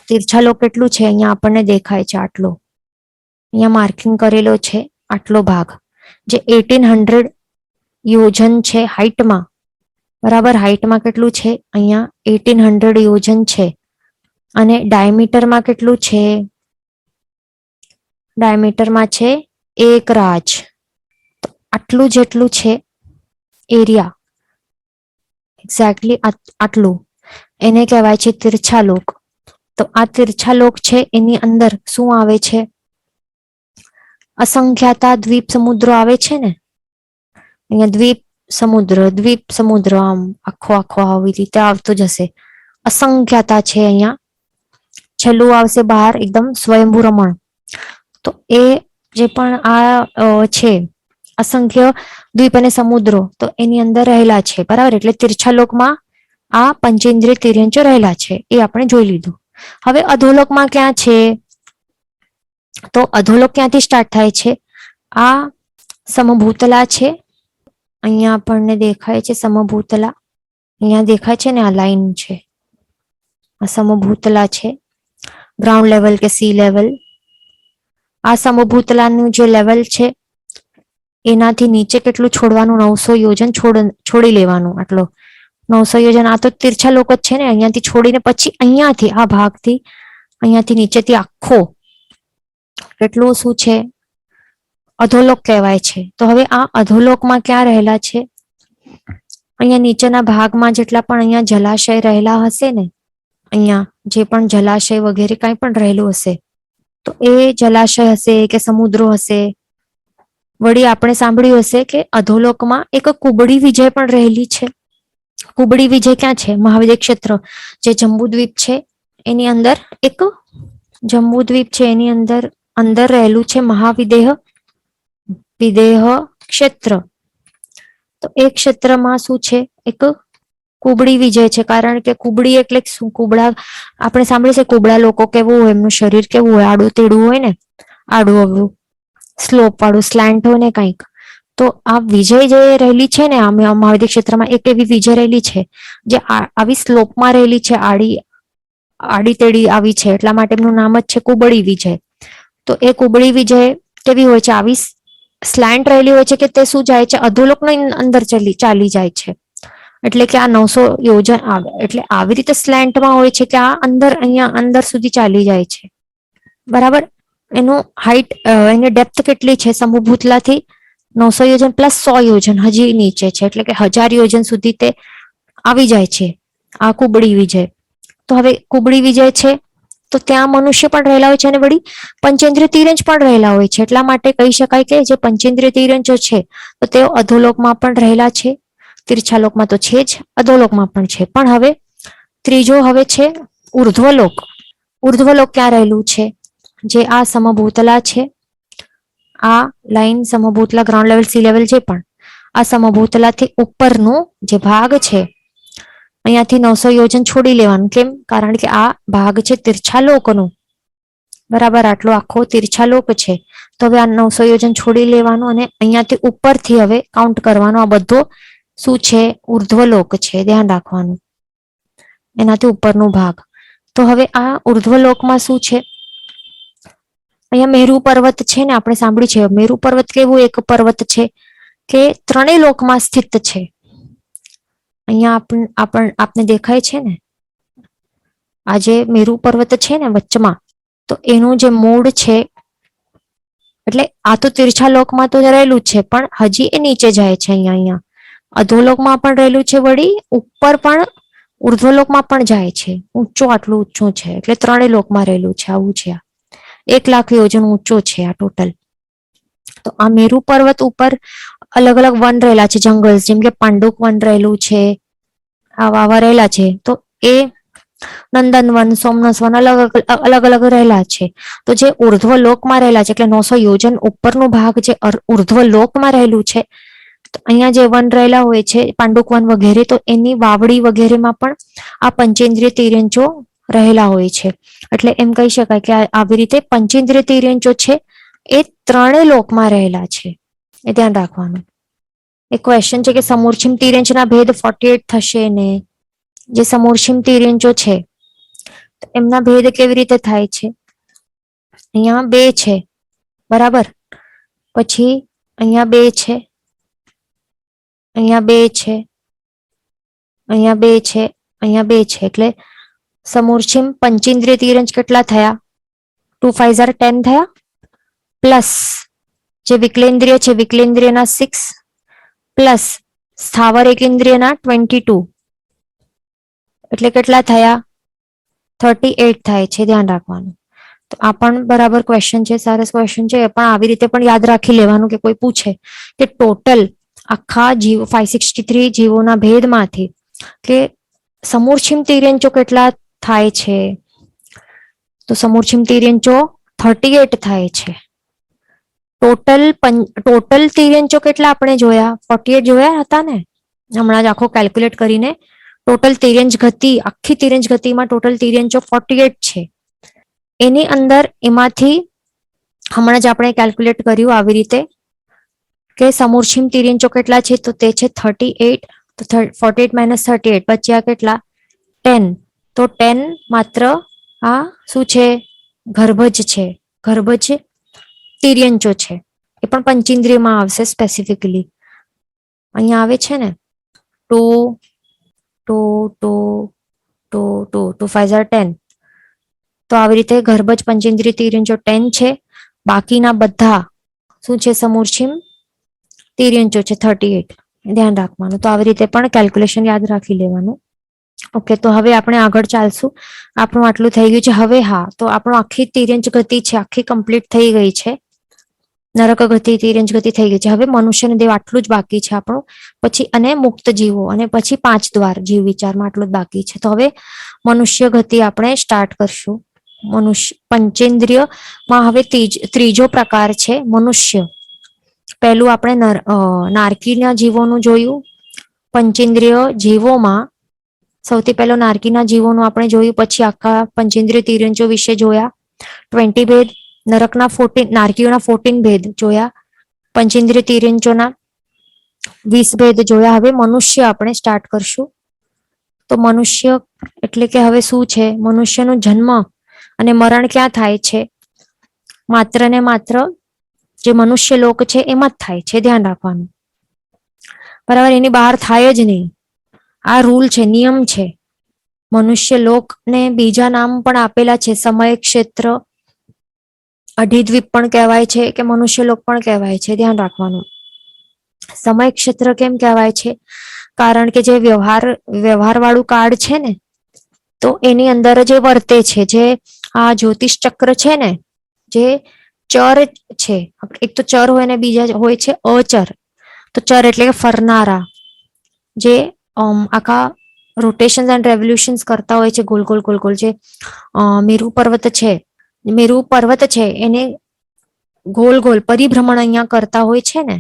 તિરછા લોક કેટલું છે? અહીંયા આપણને દેખાય છે આટલો, અહીંયા માર્કિંગ કરેલો છે આટલો ભાગ, જે 1800 યોજન છે હાઈટમાં. બરાબર. હાઈટમાં કેટલું છે? અહીંયા 1800 યોજન છે. અને ડાયમીટરમાં કેટલું છે? ડાયમીટરમાં છે 1 રાજ. તો આટલું જેટલું છે એરિયા, એક્ઝેક્ટલી આટલું, એને કહેવાય છે તિરછા લોક. તો આ તિરછા લોક છે એની અંદર શું આવે છે? અસંખ્યાતા દ્વીપ સમુદ્રો આવે છે ને. અહીંયા દ્વીપ સમુદ્ર આમ આખો આખો આવી રીતે આવતો જશે. અસંખ્યાતા છે. અહીંયા છેલ્લું આવશે બહાર એકદમ સ્વયંભૂ રમણ. તો એ જે પણ આ છે અસંખ્ય દ્વીપ અને સમુદ્રો, તો એની અંદર રહેલા છે. બરાબર. એટલે તિરછા લોકમાં આ પંચેન્દ્રિય તિર્યંચો રહેલા છે, એ આપણે જોઈ લીધું. હવે અધોલોકમાં ક્યાં છે? તો અધોલોક ક્યાંથી સ્ટાર્ટ થાય છે? આ સમભૂતલા છે. અહીંયા આપણને દેખાય છે સમભૂતલા. અહીંયા દેખાય છે ને, આ લાઈન છે, આ સમભૂતલા છે. ગ્રાઉન્ડ લેવલ કે સી લેવલ. આ સમભૂતલાનું જે લેવલ છે એનાથી નીચે કેટલું છોડવાનું? 900 યોજન છોડી લેવાનું. આટલો 900 યોજન. આ તો તિરછા લોક જ છે ને. અહીંયાથી છોડીને પછી અહીંયાથી આ ભાગથી અહીંયાથી નીચેથી આખો કેટલું શું છે? અધોલોક કહેવાય છે. તો હવે આ અધોલોકમાં ક્યાં રહેલા છે? અહીંયા નીચેના ભાગમાં જેટલા પણ અહીંયા જલાશય રહેલા હશે ને, અહીંયા જે પણ જલાશય વગેરે કંઈ પણ રહેલું હશે, તો એ જલાશય હશે કે સમુદ્રો હશે. વળી આપણે સાંભળ્યું હશે કે અધોલોકમાં એક કુબડી વિજય પણ રહેલી છે. કુબડી વિજય ક્યાં છે? મહાવિદ્ય ક્ષેત્ર, જે જંબુદ્વીપ છે એની અંદર એક જંબુદ્વીપ છે એની અંદર રહેલું છે મહાવિદેહ ક્ષેત્ર. તો એ ક્ષેત્રમાં શું છે? એક કુબડી વિજય છે. કારણ કે કુબડી એટલે શું? કુબડા આપણે સાંભળીએ છે, કુબડા લોકો કેવું હોય, એમનું શરીર કેવું હોય? આડું તેડું હોય ને, આડું અવળું સ્લોપ વાળું સ્લેન્ટ હોય ને કંઈક. તો આ વિજય જે રહેલી છે ને મહાવિદ્ય ક્ષેત્રમાં, એક એવી વિજય રહેલી છે જે આવી સ્લોપમાં રહેલી છે, આડી તેડી આવી છે. એટલા માટે એમનું નામ જ છે કુબડી વિજય. તો એ કુબડી વિજય કેવી હોય છે? આવી સ્લેન્ટ રહેલી હોય છે કે તે શું જાય છે? અધોલોકની અંદર ચાલી જાય છે. એટલે કે આ 900 યોજન આવે એટલે આવી રીતે સ્લેન્ટમાં હોય છે કે આ અંદર અહીંયા અંદર સુધી ચાલી જાય છે. બરાબર. એનું હાઈટ, એની ડેપ્થ કેટલી છે? સમભૂતલાથી 900 યોજન પ્લસ 100 યોજન હજી નીચે છે. એટલે કે 1000 યોજન સુધી તે આવી જાય છે આ કુબડી વિજય. તો હવે કુબડી વિજય છે તો ત્યાં મનુષ્ય પણ રહેલા હોય છે અને વળી પંચેન્દ્રિય તિર્યંચ પણ રહેલા હોય છે. એટલા માટે કહી શકાય કે જે પંચેન્દ્રિય તિર્યંચો છે તો તેઓ અધોલોકમાં પણ રહેલા છે, તિરછા લોકમાં તો છે જ, અધોલોકમાં પણ છે. પણ હવે ત્રીજો હવે છે ઉર્ધ્વલોક. ઉર્ધ્વલોક ક્યાં રહેલું છે? જે આ સમભૂતલા છે, આ લાઈન સમભૂતલા, ગ્રાઉન્ડ લેવલ, સી લેવલ, જે પણ આ સમભૂતલાથી ઉપરનો જે ભાગ છે અહીંયાથી 900 યોજન છોડી લેવાનું. કેમ? કારણ કે આ ભાગ છે તિરછા લોકનો. બરાબર, આટલો આખો તીર્છા લોક છે. તો હવે આ 900 યોજન છોડી લેવાનું અને અહીંયાથી ઉપરથી હવે કાઉન્ટ કરવાનું. આ બધો શું છે? ઉર્ધ્વલોક છે, ધ્યાન રાખવાનું. એનાથી ઉપરનો ભાગ. તો હવે આ ઉર્ધ્વલોકમાં શું છે? અહીંયા મેરુ પર્વત છે ને, આપણે સાંભળ્યું છે. મેરુ પર્વત કેવું એક પર્વત છે કે ત્રણેય લોકમાં સ્થિત છે. અહીંયા આપને દેખાય છે ને, આ જે મેરુ પર્વત છે ને વચ્ચમાં, તો એનું જે મૂળ છે, એટલે આ તો તીર્છા લોકમાં તો રહેલું છે, પણ હજી એ નીચે જાય છે. અહીંયા અધોલોકમાં પણ રહેલું છે, વળી ઉપર પણ ઉર્ધ્વલોકમાં પણ જાય છે. ઊંચો, આટલું ઊંચું છે, એટલે ત્રણેય લોકમાં રહેલું છે. આવું છે. આ 1,00,000 યોજન ઊંચો છે આ ટોટલ. તો આ મેરુ પર્વત ઉપર અલગ અલગ વન રહેલા છે, જંગલ, જેમ કે પાંડુક વન રહેલું છે, આવા રહેલા છે. તો એ નંદનવન, સોમનાથ વન અલગ અલગ રહેલા છે. તો જે ઉર્ધ્વલોકમાં રહેલા છે, એટલે 900 યોજન ઉપરનો ભાગ જે ઉર્ધ્વલોકમાં રહેલું છે, તો અહીંયા જે વન રહેલા હોય છે, પાંડુક વન વગેરે, તો એની વાવડી વગેરેમાં પણ આ પંચેન્દ્રિય તિર્યંચો રહેલા હોય છે. એટલે એમ કહી શકાય કે આવી રીતે પંચેન્દ્રિય તિર્યંચો છે એ ત્રણેય લોકમાં રહેલા છે. એ ધ્યાન રાખવાનું. એક ક્વેશ્ચન છે કે સમૂર્છિમ તિર્યંચના ભેદ 48 થશે ને? જે સમૂર્છિમ તિર્યંચો છે એમના ભેદ કેવી રીતે થાય છે? અહીંયા 2 છે, બરાબર. પછી અહીંયા 2 છે, અહીંયા 2 છે, અહીંયા 2 છે, અહીંયા 2 છે. એટલે સમૂર્છિમ પંચેન્દ્રિય તિર્યંચ કેટલા થયા? 2 5 10 થયા, પ્લસ જે વિકલેન્દ્રિય છે, વિકલેન્દ્રિયના 6, પ્લસ સ્થાવર એકેન્દ્રિયના 22, એટલે કેટલા થયા? 38 થાય છે. ધ્યાન રાખવાનું. તો આ પણ બરાબર ક્વેશ્ચન છે, સરસ ક્વેશ્ચન છે. પણ આવી રીતે પણ યાદ રાખી લેવાનું કે કોઈ પૂછે કે ટોટલ આખા જીવ 563 જીવોના ભેદમાંથી કે સમૂર્છિમ તિર્યંચો કેટલા થાય છે? તો સમૂર્છિમ તિર્યંચો 38 થાય છે. ટોટલ તિર્યંચો કેટલા આપણે જોયા? 48 જોયા હતા ને હમણાં જ, આખો કેલ્ક્યુલેટ કરીને. ટોટલ તિર્યંચ ગતિ, આખી તિર્યંચ ગતિમાં ટોટલ તિર્યંચો 48 છે. એની અંદર એમાંથી હમણાં જ આપણે કેલ્ક્યુલેટ કર્યું આવી રીતે કે સમૂર્છિમ તિર્યંચો કેટલા છે? તો તે છે 38. તો 48 માઇનસ 38 બચ્યા કેટલા? 10. તો 10 માત્ર આ શું છે? ગર્ભજ છે, ગર્ભજ તિર્યંચો છે. એ પણ પંચેન્દ્રિયમાં આવશે સ્પેસિફિકલી. અહીંયા આવે છે ને 2 2 2 2 2 2 5 10. તો આવી રીતે ગર્ભજ પંચેન્દ્રિય તિર્યંચો 10 છે. બાકીના બધા શું છે? સમૂર્છિમ તિર્યંચો છે 38. ધ્યાન રાખવાનું. તો આવી રીતે પણ કેલ્ક્યુલેશન યાદ રાખી લેવાનું. ઓકે, તો હવે આપણે આગળ ચાલશું. આપણું આટલું થઈ ગયું છે. હવે હા, તો આપણું આખી તિર્યંચ ગતિ છે, આખી કમ્પ્લીટ થઈ ગઈ છે. નરક ગતિ, તિર્યંચ ગતિ થઈ ગઈ છે. હવે મનુષ્યને દેવ આટલું જ બાકી છે આપણું. પછી અને મુક્ત જીવો અને પછી 5 દ્વાર જીવ વિચારમાં આટલું જ બાકી છે. તો હવે મનુષ્ય ગતિ આપણે સ્ટાર્ટ કરશું. મનુષ્ય પંચેન્દ્રિયમાં હવે ત્રીજો પ્રકાર છે મનુષ્ય. પહેલું આપણે નારકીના જીવોનું જોયું. પંચેન્દ્રિય જીવોમાં સૌથી પહેલો નારકીના જીવોનું આપણે જોયું. પછી આખા પંચેન્દ્રિય તિર્યંચો વિશે જોયા. 20 ભેદ, નરકના 14, નારકીઓના 14 ભેદ જોયા. પંચેન્દ્રિય તિર્યંચોના 20 ભેદ જોયા. હવે મનુષ્ય આપણે સ્ટાર્ટ કરશું. તો મનુષ્ય એટલે કે હવે શું છે? મનુષ્યનો જન્મ અને મરણ ક્યાં થાય છે? માત્ર ને માત્ર જે મનુષ્ય લોક છે એમાં જ થાય છે. ધ્યાન રાખવાનું, બરાબર. એની બહાર થાય જ નહીં. આ રૂલ છે, નિયમ છે. મનુષ્ય લોકને બીજા નામ પણ આપેલા છે. સમય ક્ષેત્ર, અઢિદ્વીપ પણ કહેવાય છે કે મનુષ્ય લોક પણ કહેવાય છે. ધ્યાન રાખવાનું. સમય ક્ષેત્ર કેમ કહેવાય છે? કારણ કે જે વ્યવહાર વાળું કાર્ડ છે ને, તો એની અંદર જે વર્તે છે, જે આ જ્યોતિષ ચક્ર છે ને, જે ચર છે, એક તો ચર હોય ને બીજા હોય છે અચર. તો ચર એટલે કે ફરનારા, જે આખા રોટેશન એન્ડ રેવોલ્યુશન્સ કરતા હોય છે, ગોલ ગોલ ગોલ ગોલ. જે મેરુ પર્વત છે એને ગોલ ગોલ પરિભ્રમણ અહીંયા કરતા હોય છે ને,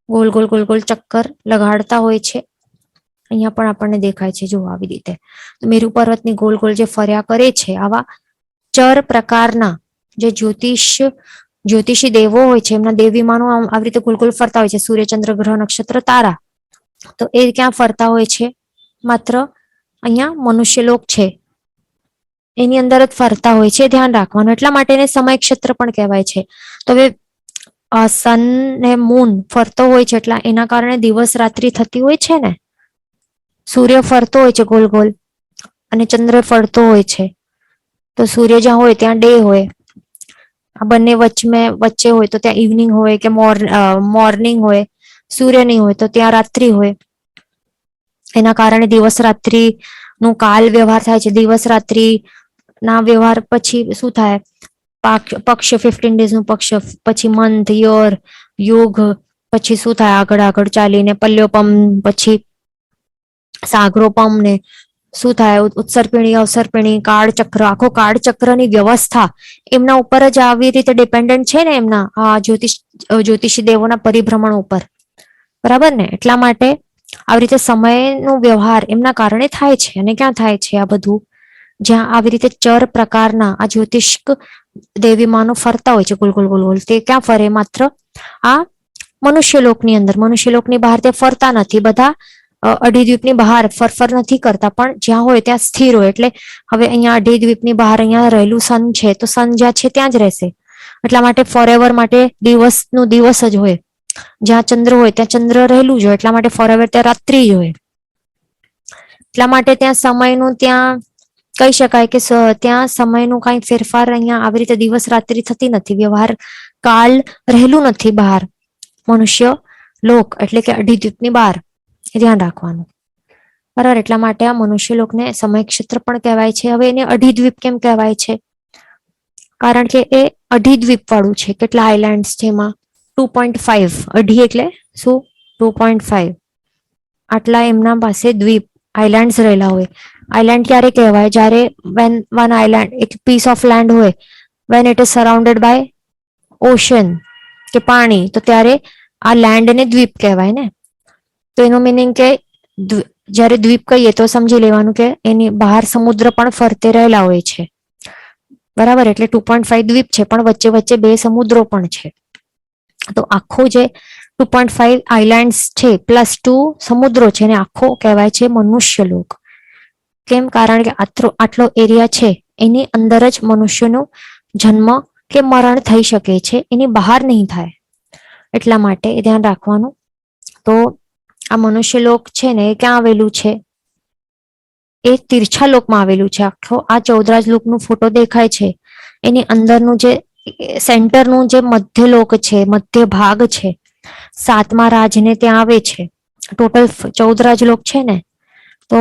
ગોલ ગોલ ગોલ ગોલ ચક્કર લગાડતા હોય છે. અહીંયા પણ આપણને દેખાય છે, જો આવી રીતે. મેરુ પર્વતની ગોલ ગોલ જે ફર્યા કરે છે, આવા ચર પ્રકારના જે જ્યોતિષી દેવો હોય છે એમના દેવ વિમાનો આવી રીતે ગોલ ગોલ ફરતા હોય છે, સૂર્ય, ચંદ્ર, ગ્રહ, નક્ષત્ર, તારા. તો એ ક્યાં ફરતા હોય છે? માત્ર અહીંયા મનુષ્યલોક છે એની અંદર જ ફરતા હોય છે, ધ્યાન રાખવાનું. એટલા માટે એને સમય ક્ષેત્ર પણ કહેવાય છે. તો હવે સન ને મૂન ફરતો હોય છે એટલે એના કારણે દિવસ રાત્રિ થતી હોય છે ને. સૂર્ય ફરતો હોય છે ગોલ ગોલ અને ચંદ્ર ફરતો હોય છે. તો સૂર્ય જ્યાં હોય ત્યાં ડે હોય, આ બંને વચ્ચે હોય તો ત્યાં ઇવનિંગ હોય કે મોર્નિંગ હોય. સૂર્ય નહીં હોય તો ત્યાં રાત્રિ હોય. એના કારણે દિવસ રાત્રિ નું કાલ વ્યવહાર થાય છે. દિવસ રાત્રિ ના વ્યવહાર પછી શું થાય? પક્ષ 15 ડેઝ નું પક્ષ, પછી મંથ, યર, યુગ, પછી શું થાય આગળ આગળ ચાલીને પલ્યોપમ, પછી સાગરોપમ ને શું થાય ઉત્સર્પિણી, અવસર્પિણી, કાળચક્ર, આખો કાળચક્રની વ્યવસ્થા એમના ઉપર જ આવી રીતે ડિપેન્ડન્ટ છે ને, એમના આ જ્યોતિષી દેવોના પરિભ્રમણ ઉપર. બરાબર ને? એટલા માટે આવી રીતે સમયનો વ્યવહાર એમના કારણે થાય છે. અને ક્યાં થાય છે આ બધું? જ્યાં આવી રીતે ચર પ્રકારના આ જ્યોતિષક દેવીમાનો ફરતા હોય છે ગોલ ગોલ ગોલ ગોલ. તે ક્યાં ફરે? માત્ર આ મનુષ્યલોકની અંદર. મનુષ્યલોકની બહાર તે ફરતા નથી. બધા અઢીદ્વીપની બહાર ફરફર નથી કરતા, પણ જ્યાં હોય ત્યાં સ્થિર હોય. એટલે હવે અહીંયા અઢીદ્વીપની બહાર અહીંયા રહેલું સન છે તો સન જ્યાં છે ત્યાં જ રહેશે. એટલા માટે ફોરએવર માટે દિવસનું દિવસ જ હોય. જ્યાં ચંદ્ર હોય ત્યાં ચંદ્ર રહેલું જ હોય. એટલા માટે ફોરએવર ત્યાં રાત્રિ જ હોય. એટલા માટે ત્યાં સમયનું ત્યાં કહી શકાય કે ત્યાં સમયનું કઈ ફેરફાર અહીંયા આવી રીતે દિવસ રાત્રિ થતી નથી. વ્યવહાર કાલ રહેલું નથી બહાર. મનુષ્ય લોક એટલે કે અઢીદ્વીપની બહાર. એ ધ્યાન રાખવાનું. બરાબર? એટલા માટે આ મનુષ્ય લોકને સમય ક્ષેત્ર પણ કહેવાય છે. હવે એને અઢીદ્વીપ કેમ કહેવાય છે? કારણ કે એ અઢીદ્વીપ વાળું છે. કેટલા આઈલેન્ડ્સ છે એમાં? 2.5. અઢી એટલે શું? 2.5. આટલા એમના પાસે દ્વીપ આઈલેન્ડ્સ રહેલા હોય. આઈલેન્ડ ક્યારે કહેવાય? જ્યારે વેન વન આઈલેન્ડ એક પીસ ઓફ લેન્ડ હોય, when it is surrounded by ocean કે પાણી, તો ત્યારે આ લેન્ડને દ્વીપ કહેવાય ને. તો એનું મિનિંગ કે જ્યારે દ્વીપ કહીએ તો સમજી લેવાનું કે એની બહાર સમુદ્ર પણ ફરતે રહેલા હોય છે. બરાબર? એટલે 2.5 દ્વીપ છે, પણ વચ્ચે વચ્ચે બે સમુદ્રો પણ છે. તો આખું જે 2.5 આઈલેન્ડ્સ છે પ્લસ 2 સમુદ્રો છે, એને આખો કહેવાય છે મનુષ્યલોક. કેમ? કારણ કે આટલો એરિયા છે એની અંદર જ મનુષ્યનો જન્મ કે મરણ થઈ શકે છે, એની બહાર નહીં થાય. એટલા માટે એ ધ્યાન રાખવાનું. તો આ મનુષ્યલોક છે ને એ ક્યાં આવેલું છે? એ તિરછા લોકમાં આવેલું છે. આખો આ ચૌદરાજ લોકનો ફોટો દેખાય છે એની અંદરનું જે સેન્ટરનું જે મધ્ય લોક છે, મધ્ય ભાગ છે, 7મા રાજને ત્યાં આવે છે. ટોટલ 14 રાજલોક છે ને, તો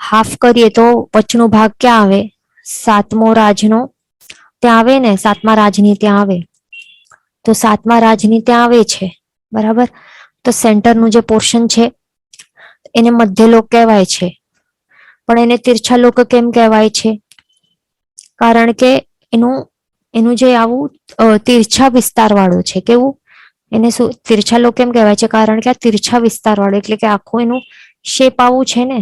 હાફ કરીએ તો વચનો ભાગ ક્યાં આવે? 7મો રાજનો ત્યાં આવે ને, 7મા રાજની ત્યાં આવે. તો 7મા રાજની ત્યાં આવે છે. બરાબર? તો સેન્ટરનું જે પોર્શન છે એને મધ્યલોક કહેવાય છે. પણ એને તિરછા લોક કેમ કહેવાય છે? કારણ કે એનું જે આવું તિરછા વિસ્તાર વાળું છે. કેવું? એને શું તિરછા લોક કેમ કહેવાય છે? કારણ કે આ તિરછા વિસ્તાર વાળું, એટલે કે આખું એનું શેપ આવું છે ને,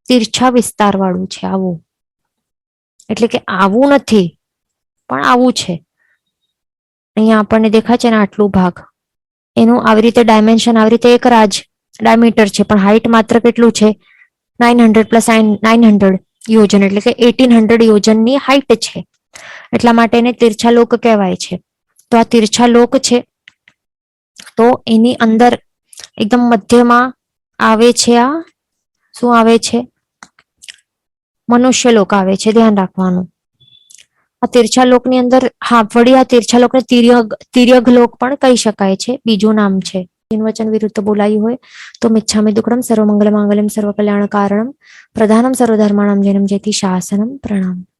તિરછા વિસ્તાર વાળું છે આવું. એટલે કે આવું નથી પણ આવું છે. અહીંયા આપણને દેખાય છે ને આટલું ભાગ, એનું આવી રીતે ડાયમેન્શન આવી રીતે એક રાજ ડાયમીટર છે, પણ હાઈટ માત્ર કેટલું છે? 900 પ્લસ 900 યોજન, એટલે કે 1800 યોજનની હાઈટ છે. એટલા માટે એને તિરછા લોક કહેવાય છે. તો આ તિરછા લોક છે, તો એની અંદર એકદમ મધ્યમાં આવે છે આ શું આવે છે? મનુષ્યલોક આવે છે. ધ્યાન રાખવાનું. આ તિરછા લોકની અંદર વળી આ તિરછા લોકને તિર્યક લોક પણ કહી શકાય છે, બીજું નામ છે. વચન વિરુદ્ધ બોલાયું હોય તો મિચ્છામિ દુક્કડમ સર્વમંગલ માંગલ્યમ સર્વકલ્યાણ કારણમ પ્રધાનમ સર્વધર્માણામ જૈનમ જયતિ શાસનમ. પ્રણામ.